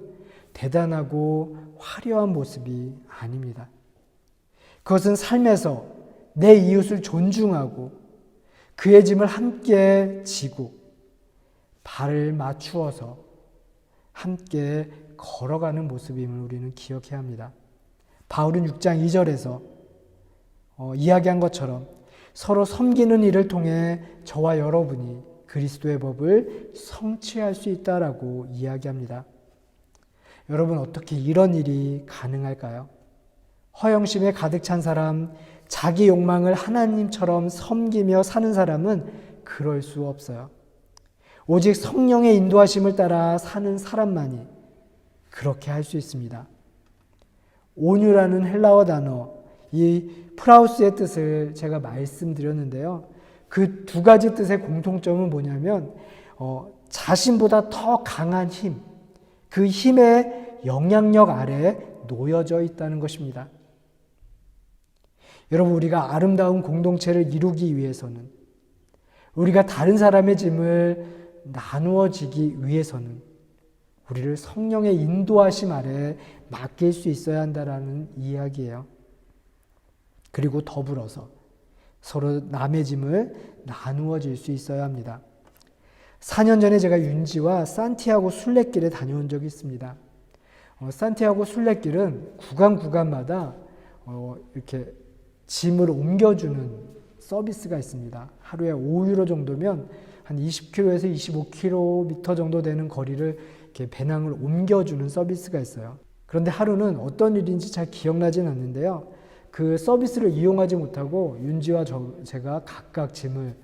대단하고 화려한 모습이 아닙니다. 그것은 삶에서 내 이웃을 존중하고 그의 짐을 함께 지고 발을 맞추어서 함께 걸어가는 모습임을 우리는 기억해야 합니다. 바울은 6장 2절에서 이야기한 것처럼 서로 섬기는 일을 통해 저와 여러분이 그리스도의 법을 성취할 수 있다라고 이야기합니다. 여러분, 어떻게 이런 일이 가능할까요? 허영심에 가득 찬 사람, 자기 욕망을 하나님처럼 섬기며 사는 사람은 그럴 수 없어요. 오직 성령의 인도하심을 따라 사는 사람만이 그렇게 할 수 있습니다. 온유라는 헬라어 단어, 이 프라우스의 뜻을 제가 말씀드렸는데요. 그 두 가지 뜻의 공통점은 뭐냐면 자신보다 더 강한 힘, 그 힘의 영향력 아래 놓여져 있다는 것입니다. 여러분, 우리가 아름다운 공동체를 이루기 위해서는, 우리가 다른 사람의 짐을 나누어지기 위해서는 우리를 성령의 인도하심 아래 맡길 수 있어야 한다는 이야기예요. 그리고 더불어서 서로 남의 짐을 나누어질 수 있어야 합니다. 4년 전에 제가 윤지와 산티아고 순례길에 다녀온 적이 있습니다. 산티아고 순례길은 구간마다 이렇게 짐을 옮겨주는 서비스가 있습니다. 하루에 5유로 정도면 한 20km에서 25km 정도 되는 거리를 이렇게 배낭을 옮겨주는 서비스가 있어요. 그런데 하루는 어떤 일인지 잘 기억나진 않는데요. 그 서비스를 이용하지 못하고 윤지와 제가 각각 짐을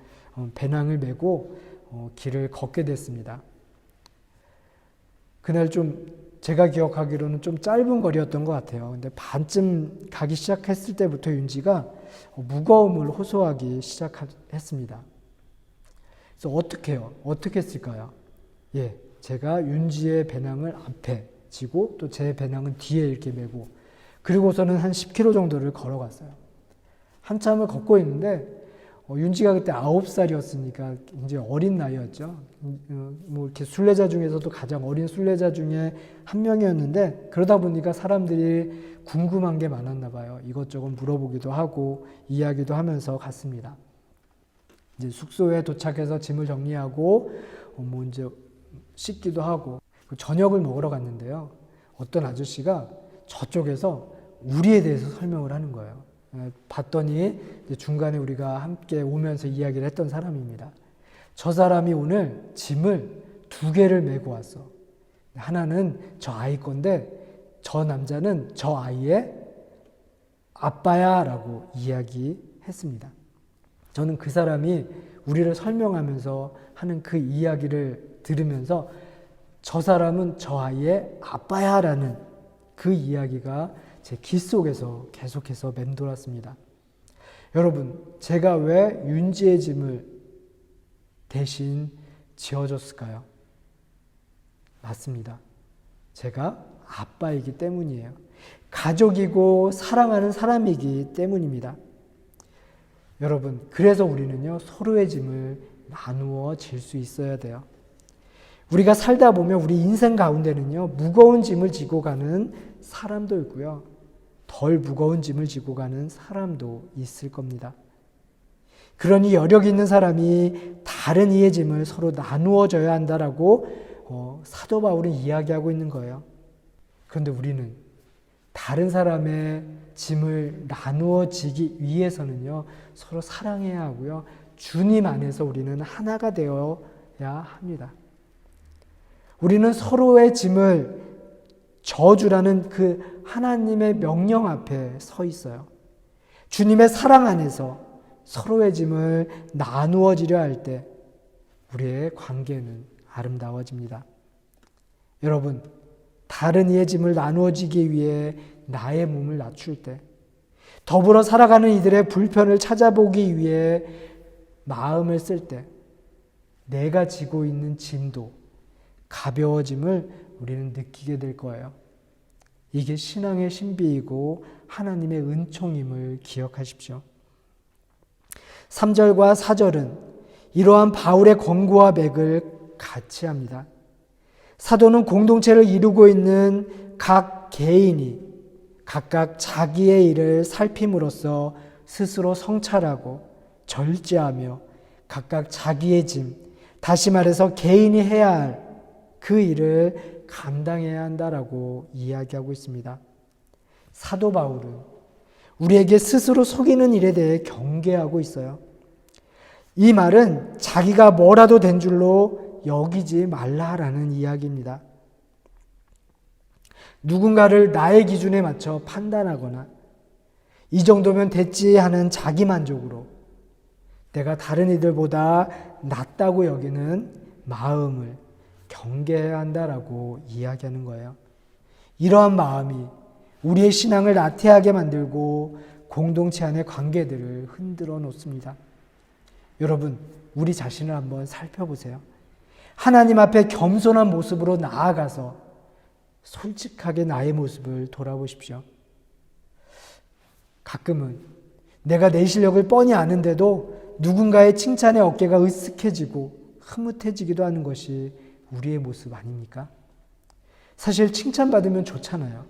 배낭을 메고 길을 걷게 됐습니다. 그날 좀 제가 기억하기로는 좀 짧은 거리였던 것 같아요. 근데 반쯤 가기 시작했을 때부터 윤지가 무거움을 호소하기 시작했습니다. 그래서 어떻게 해요? 어떻게 했을까요? 제가 윤지의 배낭을 앞에 지고 또 제 배낭은 뒤에 이렇게 메고 그리고서는 한 10km 정도를 걸어갔어요. 한참을 걷고 있는데 윤지가 그때 9살이었으니까 굉장히 어린 나이였죠. 뭐 이렇게 순례자 중에서도 가장 어린 순례자 중에 한 명이었는데 그러다 보니까 사람들이 궁금한 게 많았나 봐요. 이것저것 물어보기도 하고 이야기도 하면서 갔습니다. 이제 숙소에 도착해서 짐을 정리하고 뭐 이제 씻기도 하고 저녁을 먹으러 갔는데요. 어떤 아저씨가 저쪽에서 우리에 대해서 설명을 하는 거예요. 봤더니 중간에 우리가 함께 오면서 이야기를 했던 사람입니다. 저 사람이 오늘 짐을 2개를 메고 왔어. 하나는 저 아이 건데 저 남자는 저 아이의 아빠야 라고 이야기했습니다. 저는 그 사람이 우리를 설명하면서 하는 그 이야기를 들으면서 저 사람은 저 아이의 아빠야 라는 그 이야기가 제 귀 속에서 계속해서 맴돌았습니다. 여러분, 제가 왜 윤지의 짐을 대신 지어줬을까요? 맞습니다. 제가 아빠이기 때문이에요. 가족이고 사랑하는 사람이기 때문입니다. 여러분, 그래서 우리는요, 서로의 짐을 나누어 질 수 있어야 돼요. 우리가 살다 보면 우리 인생 가운데는요, 무거운 짐을 지고 가는 사람도 있고요, 덜 무거운 짐을 지고 가는 사람도 있을 겁니다. 그러니 여력 있는 사람이 다른 이의 짐을 서로 나누어줘야 한다라고 사도 바울은 이야기하고 있는 거예요. 그런데 우리는 다른 사람의 짐을 나누어지기 위해서는요, 서로 사랑해야 하고요, 주님 안에서 우리는 하나가 되어야 합니다. 우리는 서로의 짐을 져주라는 그 하나님의 명령 앞에 서 있어요. 주님의 사랑 안에서 서로의 짐을 나누어지려 할 때 우리의 관계는 아름다워집니다. 여러분, 다른 이의 짐을 나누어지기 위해 나의 몸을 낮출 때, 더불어 살아가는 이들의 불편을 찾아보기 위해 마음을 쓸 때 내가 지고 있는 짐도 가벼워짐을 우리는 느끼게 될 거예요. 이게 신앙의 신비이고 하나님의 은총임을 기억하십시오. 3절과 4절은 이러한 바울의 권고와 맥을 같이 합니다. 사도는 공동체를 이루고 있는 각 개인이 각각 자기의 일을 살핌으로써 스스로 성찰하고 절제하며 각각 자기의 짐, 다시 말해서 개인이 해야 할 그 일을 감당해야 한다라고 이야기하고 있습니다. 사도 바울은 우리에게 스스로 속이는 일에 대해 경계하고 있어요. 이 말은 자기가 뭐라도 된 줄로 여기지 말라라는 이야기입니다. 누군가를 나의 기준에 맞춰 판단하거나 이 정도면 됐지 하는 자기만족으로 내가 다른 이들보다 낫다고 여기는 마음을 경계해야 한다라고 이야기하는 거예요. 이러한 마음이 우리의 신앙을 나태하게 만들고 공동체 안의 관계들을 흔들어 놓습니다. 여러분, 우리 자신을 한번 살펴보세요. 하나님 앞에 겸손한 모습으로 나아가서 솔직하게 나의 모습을 돌아보십시오. 가끔은 내가 내 실력을 뻔히 아는데도 누군가의 칭찬에 어깨가 으쓱해지고 흐뭇해지기도 하는 것이 우리의 모습 아닙니까? 사실 칭찬받으면 좋잖아요.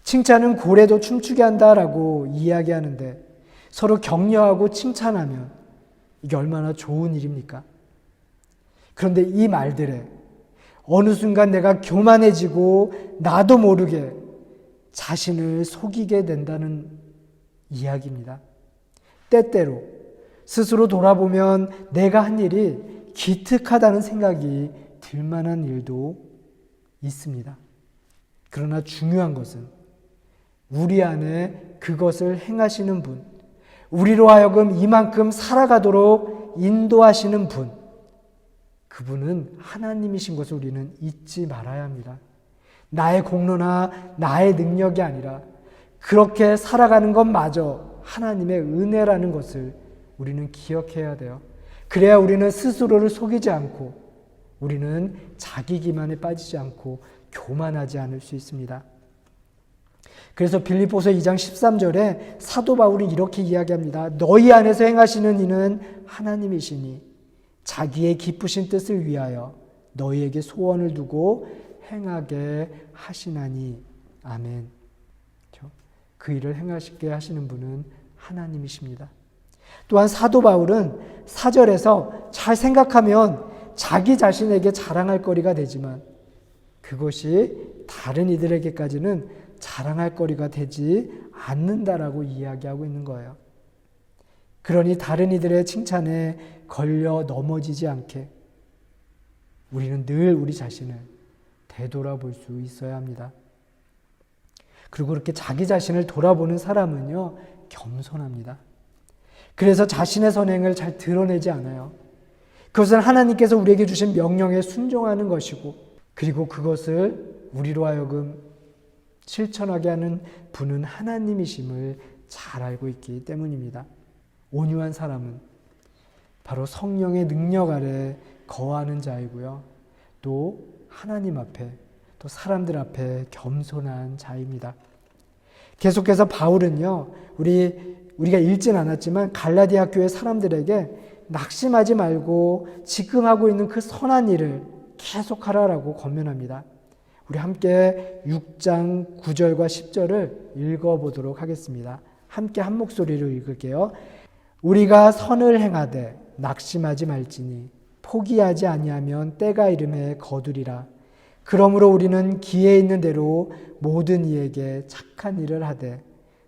칭찬은 고래도 춤추게 한다라고 이야기하는데 서로 격려하고 칭찬하면 이게 얼마나 좋은 일입니까? 그런데 이 말들에 어느 순간 내가 교만해지고 나도 모르게 자신을 속이게 된다는 이야기입니다. 때때로 스스로 돌아보면 내가 한 일이 기특하다는 생각이 들만한 일도 있습니다. 그러나 중요한 것은 우리 안에 그것을 행하시는 분, 우리로 하여금 이만큼 살아가도록 인도하시는 분, 그분은 하나님이신 것을 우리는 잊지 말아야 합니다. 나의 공로나 나의 능력이 아니라 그렇게 살아가는 것마저 하나님의 은혜라는 것을 우리는 기억해야 돼요. 그래야 우리는 스스로를 속이지 않고 우리는 자기 기만에 빠지지 않고 교만하지 않을 수 있습니다. 그래서 빌립보서 2장 13절에 사도 바울이 이렇게 이야기합니다. 너희 안에서 행하시는 이는 하나님이시니 자기의 기쁘신 뜻을 위하여 너희에게 소원을 두고 행하게 하시나니. 아멘. 그 일을 행하시게 하시는 분은 하나님이십니다. 또한 사도 바울은 4절에서 잘 생각하면 자기 자신에게 자랑할 거리가 되지만 그것이 다른 이들에게까지는 자랑할 거리가 되지 않는다라고 이야기하고 있는 거예요. 그러니 다른 이들의 칭찬에 걸려 넘어지지 않게 우리는 늘 우리 자신을 되돌아볼 수 있어야 합니다. 그리고 그렇게 자기 자신을 돌아보는 사람은요, 겸손합니다. 그래서 자신의 선행을 잘 드러내지 않아요. 그것은 하나님께서 우리에게 주신 명령에 순종하는 것이고, 그리고 그것을 우리로 하여금 실천하게 하는 분은 하나님이심을 잘 알고 있기 때문입니다. 온유한 사람은 바로 성령의 능력 아래 거하는 자이고요. 또 하나님 앞에, 또 사람들 앞에 겸손한 자입니다. 계속해서 바울은요, 우리가 읽진 않았지만 갈라디아 교회 사람들에게 낙심하지 말고 지금 하고 있는 그 선한 일을 계속하라라고 권면합니다. 우리 함께 6장 9절과 10절을 읽어보도록 하겠습니다. 함께 한 목소리로 읽을게요. 우리가 선을 행하되 낙심하지 말지니 포기하지 아니하면 때가 이름에 거두리라. 그러므로 우리는 기회 있는 대로 모든 이에게 착한 일을 하되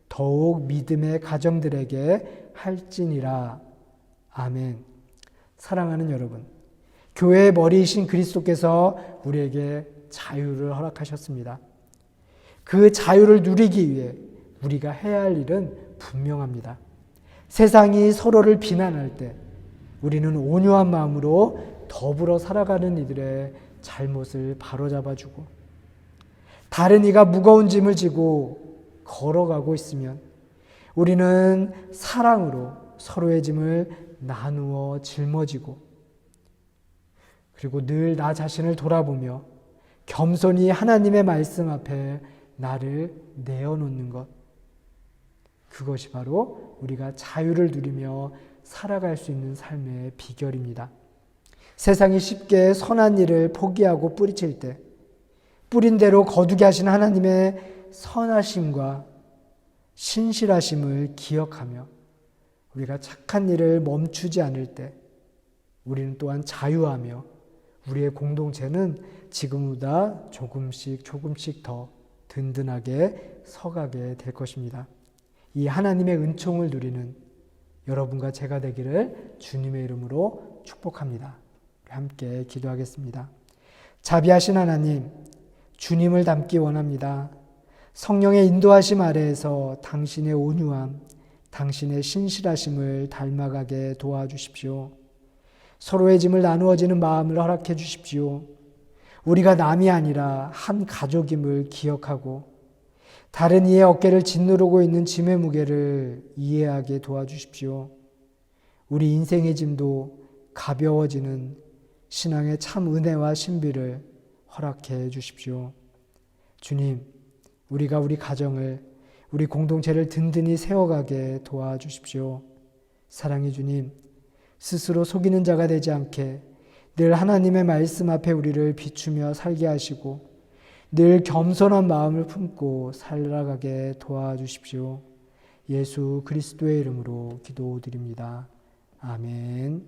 더욱 믿음의 가정들에게 할지니라. 아멘. 사랑하는 여러분, 교회의 머리이신 그리스도께서 우리에게 자유를 허락하셨습니다. 그 자유를 누리기 위해 우리가 해야 할 일은 분명합니다. 세상이 서로를 비난할 때 우리는 온유한 마음으로 더불어 살아가는 이들의 잘못을 바로잡아주고, 다른 이가 무거운 짐을 지고 걸어가고 있으면 우리는 사랑으로 서로의 짐을 나누어 짊어지고 그리고 늘 나 자신을 돌아보며 겸손히 하나님의 말씀 앞에 나를 내어놓는 것, 그것이 바로 우리가 자유를 누리며 살아갈 수 있는 삶의 비결입니다. 세상이 쉽게 선한 일을 포기하고 뿌리칠 때 뿌린 대로 거두게 하신 하나님의 선하심과 신실하심을 기억하며 우리가 착한 일을 멈추지 않을 때 우리는 또한 자유하며 우리의 공동체는 지금보다 조금씩 더 든든하게 서가게 될 것입니다. 이 하나님의 은총을 누리는 여러분과 제가 되기를 주님의 이름으로 축복합니다. 함께 기도하겠습니다. 자비하신 하나님, 주님을 닮기 원합니다. 성령의 인도하심 아래에서 당신의 온유함, 당신의 신실하심을 닮아가게 도와주십시오. 서로의 짐을 나누어지는 마음을 허락해 주십시오. 우리가 남이 아니라 한 가족임을 기억하고 다른 이의 어깨를 짓누르고 있는 짐의 무게를 이해하게 도와주십시오. 우리 인생의 짐도 가벼워지는 신앙의 참 은혜와 신비를 허락해 주십시오. 주님, 우리가 우리 가정을, 우리 공동체를 든든히 세워가게 도와주십시오. 사랑의 주님, 스스로 속이는 자가 되지 않게 늘 하나님의 말씀 앞에 우리를 비추며 살게 하시고 늘 겸손한 마음을 품고 살아가게 도와주십시오. 예수 그리스도의 이름으로 기도드립니다. 아멘.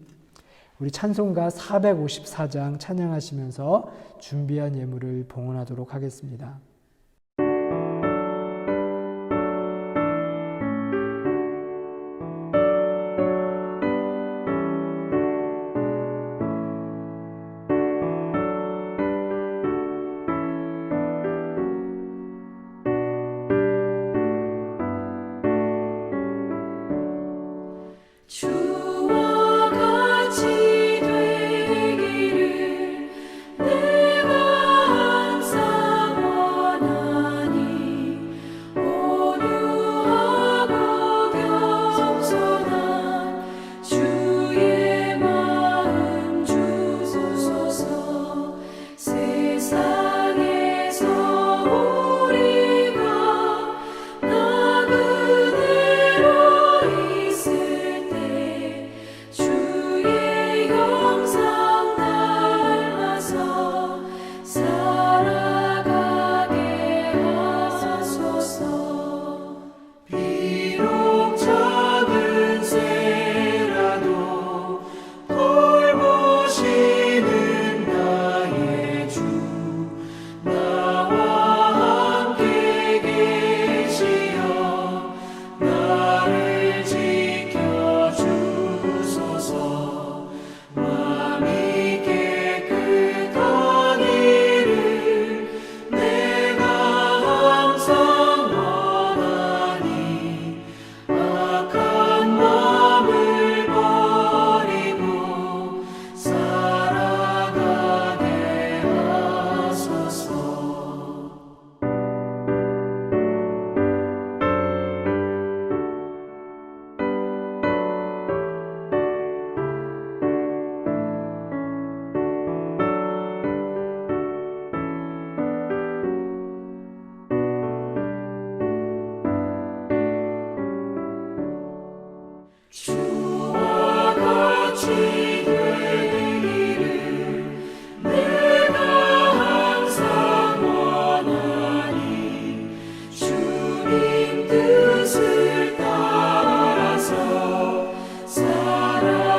우리 찬송가 454장 찬양하시면서 준비한 예물을 봉헌하도록 하겠습니다. 주와 같이 되기를 내가 항상 원하니 온유하고 겸손한 주의 마음 주소서. 세상에서 우리가 나그네로 있을 때 주의 형상 닮아서 살아가게 하소서. 비록 작은 새라도 돌보시는 나의 주, 나와 함께 계시어 나를 지켜주소서. 마음이 깨끗한 일을 내가 항상 원하니 악한 마음을 버리고 살아가게 하소서. 주와 같이 되기를 내가 항상 원하니 주님 뜻을 따라서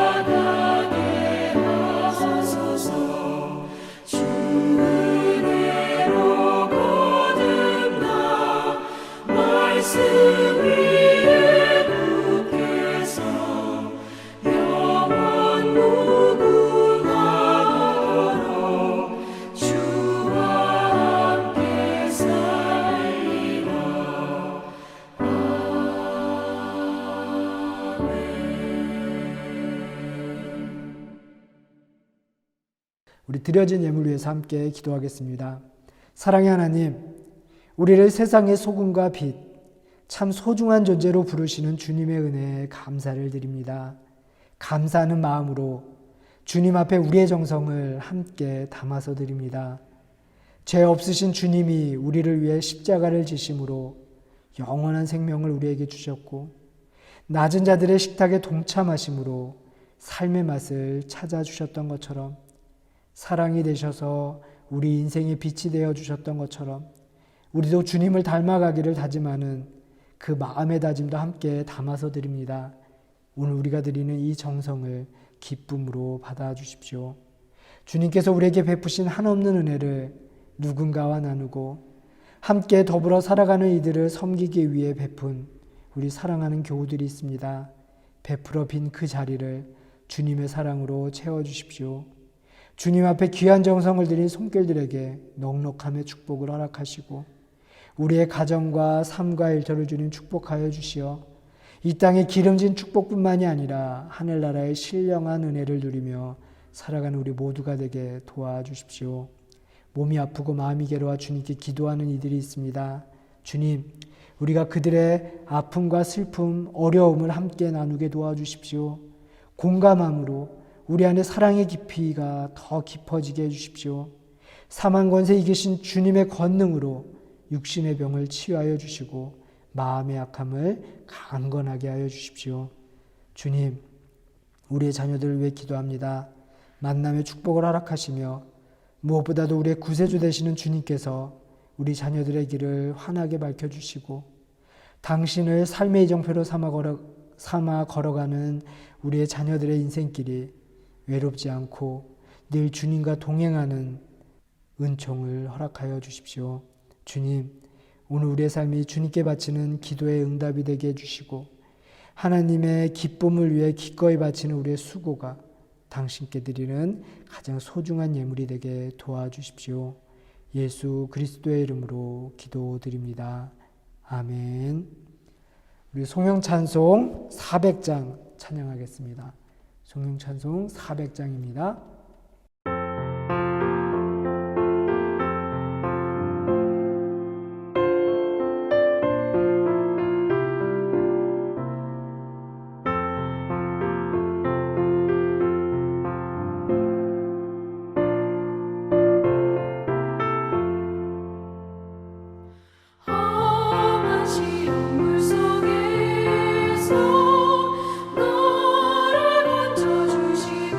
살아가게 하소서. 주 은혜로 거듭나 말씀 위에 굳게서 영원 무궁하도록 주와 함께 살리라. 우리 드려진 예물 위해서 함께 기도하겠습니다. 사랑의 하나님, 우리를 세상의 소금과 빛, 참 소중한 존재로 부르시는 주님의 은혜에 감사를 드립니다. 감사하는 마음으로 주님 앞에 우리의 정성을 함께 담아서 드립니다. 죄 없으신 주님이 우리를 위해 십자가를 지심으로 영원한 생명을 우리에게 주셨고 낮은 자들의 식탁에 동참하심으로 삶의 맛을 찾아주셨던 것처럼 사랑이 되셔서 우리 인생의 빛이 되어 주셨던 것처럼 우리도 주님을 닮아가기를 다짐하는 그 마음의 다짐도 함께 담아서 드립니다. 오늘 우리가 드리는 이 정성을 기쁨으로 받아주십시오. 주님께서 우리에게 베푸신 한없는 은혜를 누군가와 나누고 함께 더불어 살아가는 이들을 섬기기 위해 베푼 우리 사랑하는 교우들이 있습니다. 베풀어 빈 그 자리를 주님의 사랑으로 채워주십시오. 주님 앞에 귀한 정성을 들인 손길들에게 넉넉함의 축복을 허락하시고 우리의 가정과 삶과 일터를 주님 축복하여 주시어 이 땅에 기름진 축복뿐만이 아니라 하늘나라의 신령한 은혜를 누리며 살아가는 우리 모두가 되게 도와주십시오. 몸이 아프고 마음이 괴로워 주님께 기도하는 이들이 있습니다. 주님, 우리가 그들의 아픔과 슬픔, 어려움을 함께 나누게 도와주십시오. 공감함으로 우리 안에 사랑의 깊이가 더 깊어지게 해주십시오. 사망 권세 이기신 주님의 권능으로 육신의 병을 치유하여 주시고 마음의 약함을 강건하게 하여 주십시오. 주님, 우리의 자녀들을 위해 기도합니다. 만남의 축복을 허락하시며 무엇보다도 우리의 구세주 되시는 주님께서 우리 자녀들의 길을 환하게 밝혀주시고 당신을 삶의 이정표로 삼아 걸어가는 우리의 자녀들의 인생길이 외롭지 않고 늘 주님과 동행하는 은총을 허락하여 주십시오. 주님, 오늘 우리의 삶이 주님께 바치는 기도의 응답이 되게 해주시고 하나님의 기쁨을 위해 기꺼이 바치는 우리의 수고가 당신께 드리는 가장 소중한 예물이 되게 도와주십시오. 예수 그리스도의 이름으로 기도드립니다. 아멘. 우리 송영찬송 400장 찬양하겠습니다. 송영찬송 400장입니다. 험한 시험 물속에서 나를 건져주시고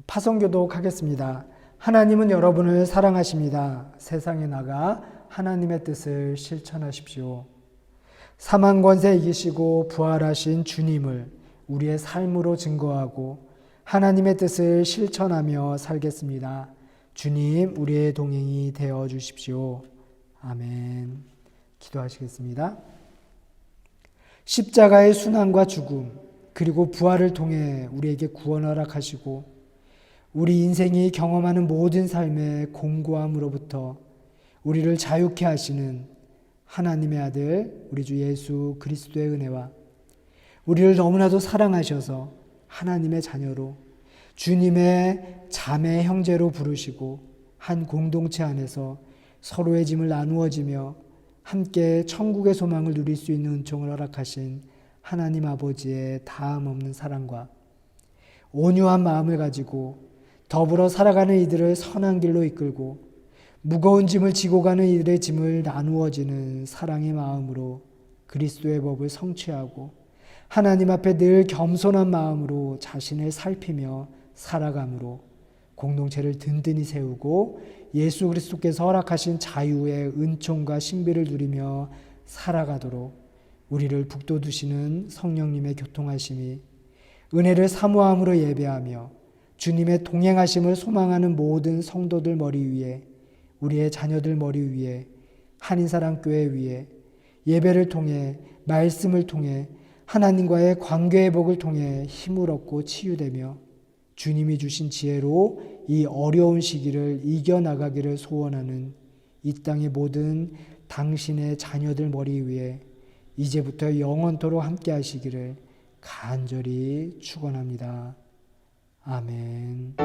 파송교독하겠습니다. 하나님은 여러분을 사랑하십니다. 세상에 나가 하나님의 뜻을 실천하십시오. 사망 권세 이기시고 부활하신 주님을 우리의 삶으로 증거하고 하나님의 뜻을 실천하며 살겠습니다. 주님, 우리의 동행이 되어 주십시오. 아멘. 기도하시겠습니다. 십자가의 순환과 죽음, 그리고 부활을 통해 우리에게 구원 허락하시고 우리 인생이 경험하는 모든 삶의 공고함으로부터 우리를 자유케 하시는 하나님의 아들 우리 주 예수 그리스도의 은혜와 우리를 너무나도 사랑하셔서 하나님의 자녀로 주님의 자매 형제로 부르시고 한 공동체 안에서 서로의 짐을 나누어지며 함께 천국의 소망을 누릴 수 있는 은총을 허락하신 하나님 아버지의 다함 없는 사랑과 온유한 마음을 가지고 더불어 살아가는 이들을 선한 길로 이끌고 무거운 짐을 지고 가는 이들의 짐을 나누어지는 사랑의 마음으로 그리스도의 법을 성취하고 하나님 앞에 늘 겸손한 마음으로 자신을 살피며 살아감으로 공동체를 든든히 세우고 예수 그리스도께서 허락하신 자유의 은총과 신비를 누리며 살아가도록 우리를 북돋우시는 성령님의 교통하심이 은혜를 사모함으로 예배하며 주님의 동행하심을 소망하는 모든 성도들 머리 위에 우리의 자녀들 머리 위에 한인사랑교회 위에 예배를 통해 말씀을 통해 하나님과의 관계의 복을 통해 힘을 얻고 치유되며 주님이 주신 지혜로 이 어려운 시기를 이겨나가기를 소원하는 이 땅의 모든 당신의 자녀들 머리 위에 이제부터 영원토록 함께 하시기를 간절히 축원합니다. 아멘.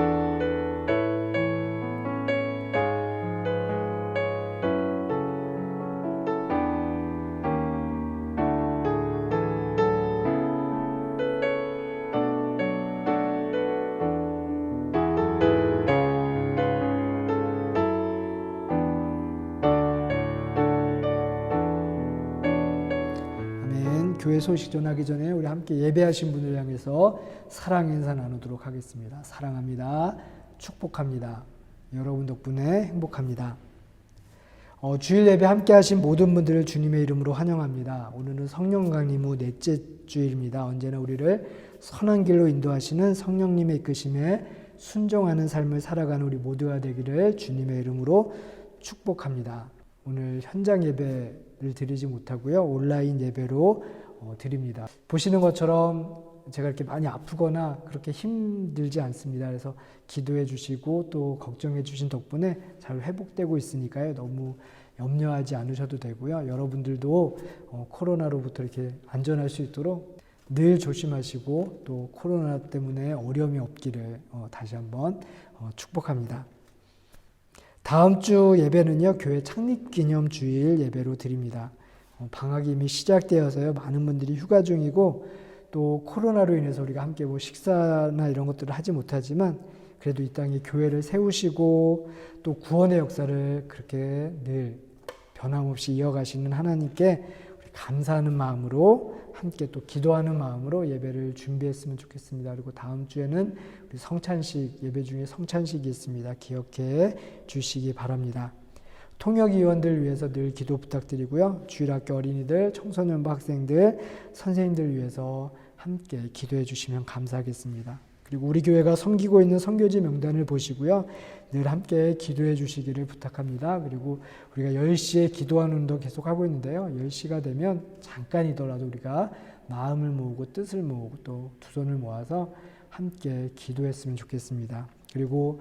교회 소식 전하기 전에 우리 함께 예배하신 분을 향해서 사랑 인사 나누도록 하겠습니다. 사랑합니다. 축복합니다. 여러분 덕분에 행복합니다. 주일 예배 함께 하신 모든 분들을 주님의 이름으로 환영합니다. 오늘은 성령 강림 후 넷째 주일입니다. 언제나 우리를 선한 길로 인도하시는 성령님의 이끄심에 순종하는 삶을 살아가는 우리 모두가 되기를 주님의 이름으로 축복합니다. 오늘 현장 예배를 드리지 못하고요. 온라인 예배로 드립니다. 보시는 것처럼 제가 이렇게 많이 아프거나 그렇게 힘들지 않습니다. 그래서 기도해 주시고 또 걱정해 주신 덕분에 잘 회복되고 있으니까요. 너무 염려하지 않으셔도 되고요. 여러분들도 코로나로부터 이렇게 안전할 수 있도록 늘 조심하시고 또 코로나 때문에 어려움이 없기를 다시 한번 축복합니다. 다음 주 예배는요. 교회 창립기념 주일 예배로 드립니다. 방학이 이미 시작되어서요. 많은 분들이 휴가 중이고 또 코로나로 인해서 우리가 함께 식사나 이런 것들을 하지 못하지만 그래도 이 땅에 교회를 세우시고 또 구원의 역사를 그렇게 늘 변함없이 이어가시는 하나님께 감사하는 마음으로 함께 또 기도하는 마음으로 예배를 준비했으면 좋겠습니다. 그리고 다음 주에는 우리 성찬식 예배 중에 성찬식이 있습니다. 기억해 주시기 바랍니다. 통역위원들 위해서 늘 기도 부탁드리고요. 주일학교 어린이들, 청소년부 학생들, 선생님들 위해서 함께 기도해 주시면 감사하겠습니다. 그리고 우리 교회가 섬기고 있는 선교지 명단을 보시고요. 늘 함께 기도해 주시기를 부탁합니다. 그리고 우리가 10시에 기도하는 운동 계속하고 있는데요. 10시가 되면 잠깐이더라도 우리가 마음을 모으고 뜻을 모으고 또 두 손을 모아서 함께 기도했으면 좋겠습니다. 그리고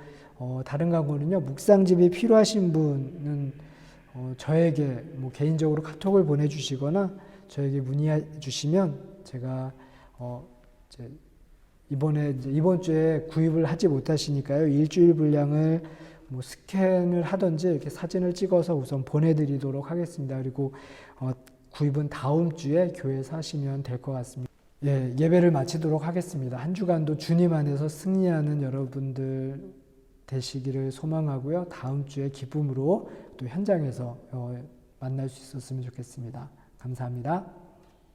다른 광고는요. 묵상집이 필요하신 분은 저에게 개인적으로 카톡을 보내주시거나 저에게 문의해 주시면 제가 이번 주에 구입을 하지 못하시니까요. 일주일 분량을 스캔을 하든지 이렇게 사진을 찍어서 우선 보내드리도록 하겠습니다. 그리고 구입은 다음 주에 교회에서 하시면 될 것 같습니다. 예배를 마치도록 하겠습니다. 한 주간도 주님 안에서 승리하는 여러분들 되시기를 소망하고요. 다음 주에 기쁨으로 또 현장에서 만날 수 있었으면 좋겠습니다. 감사합니다.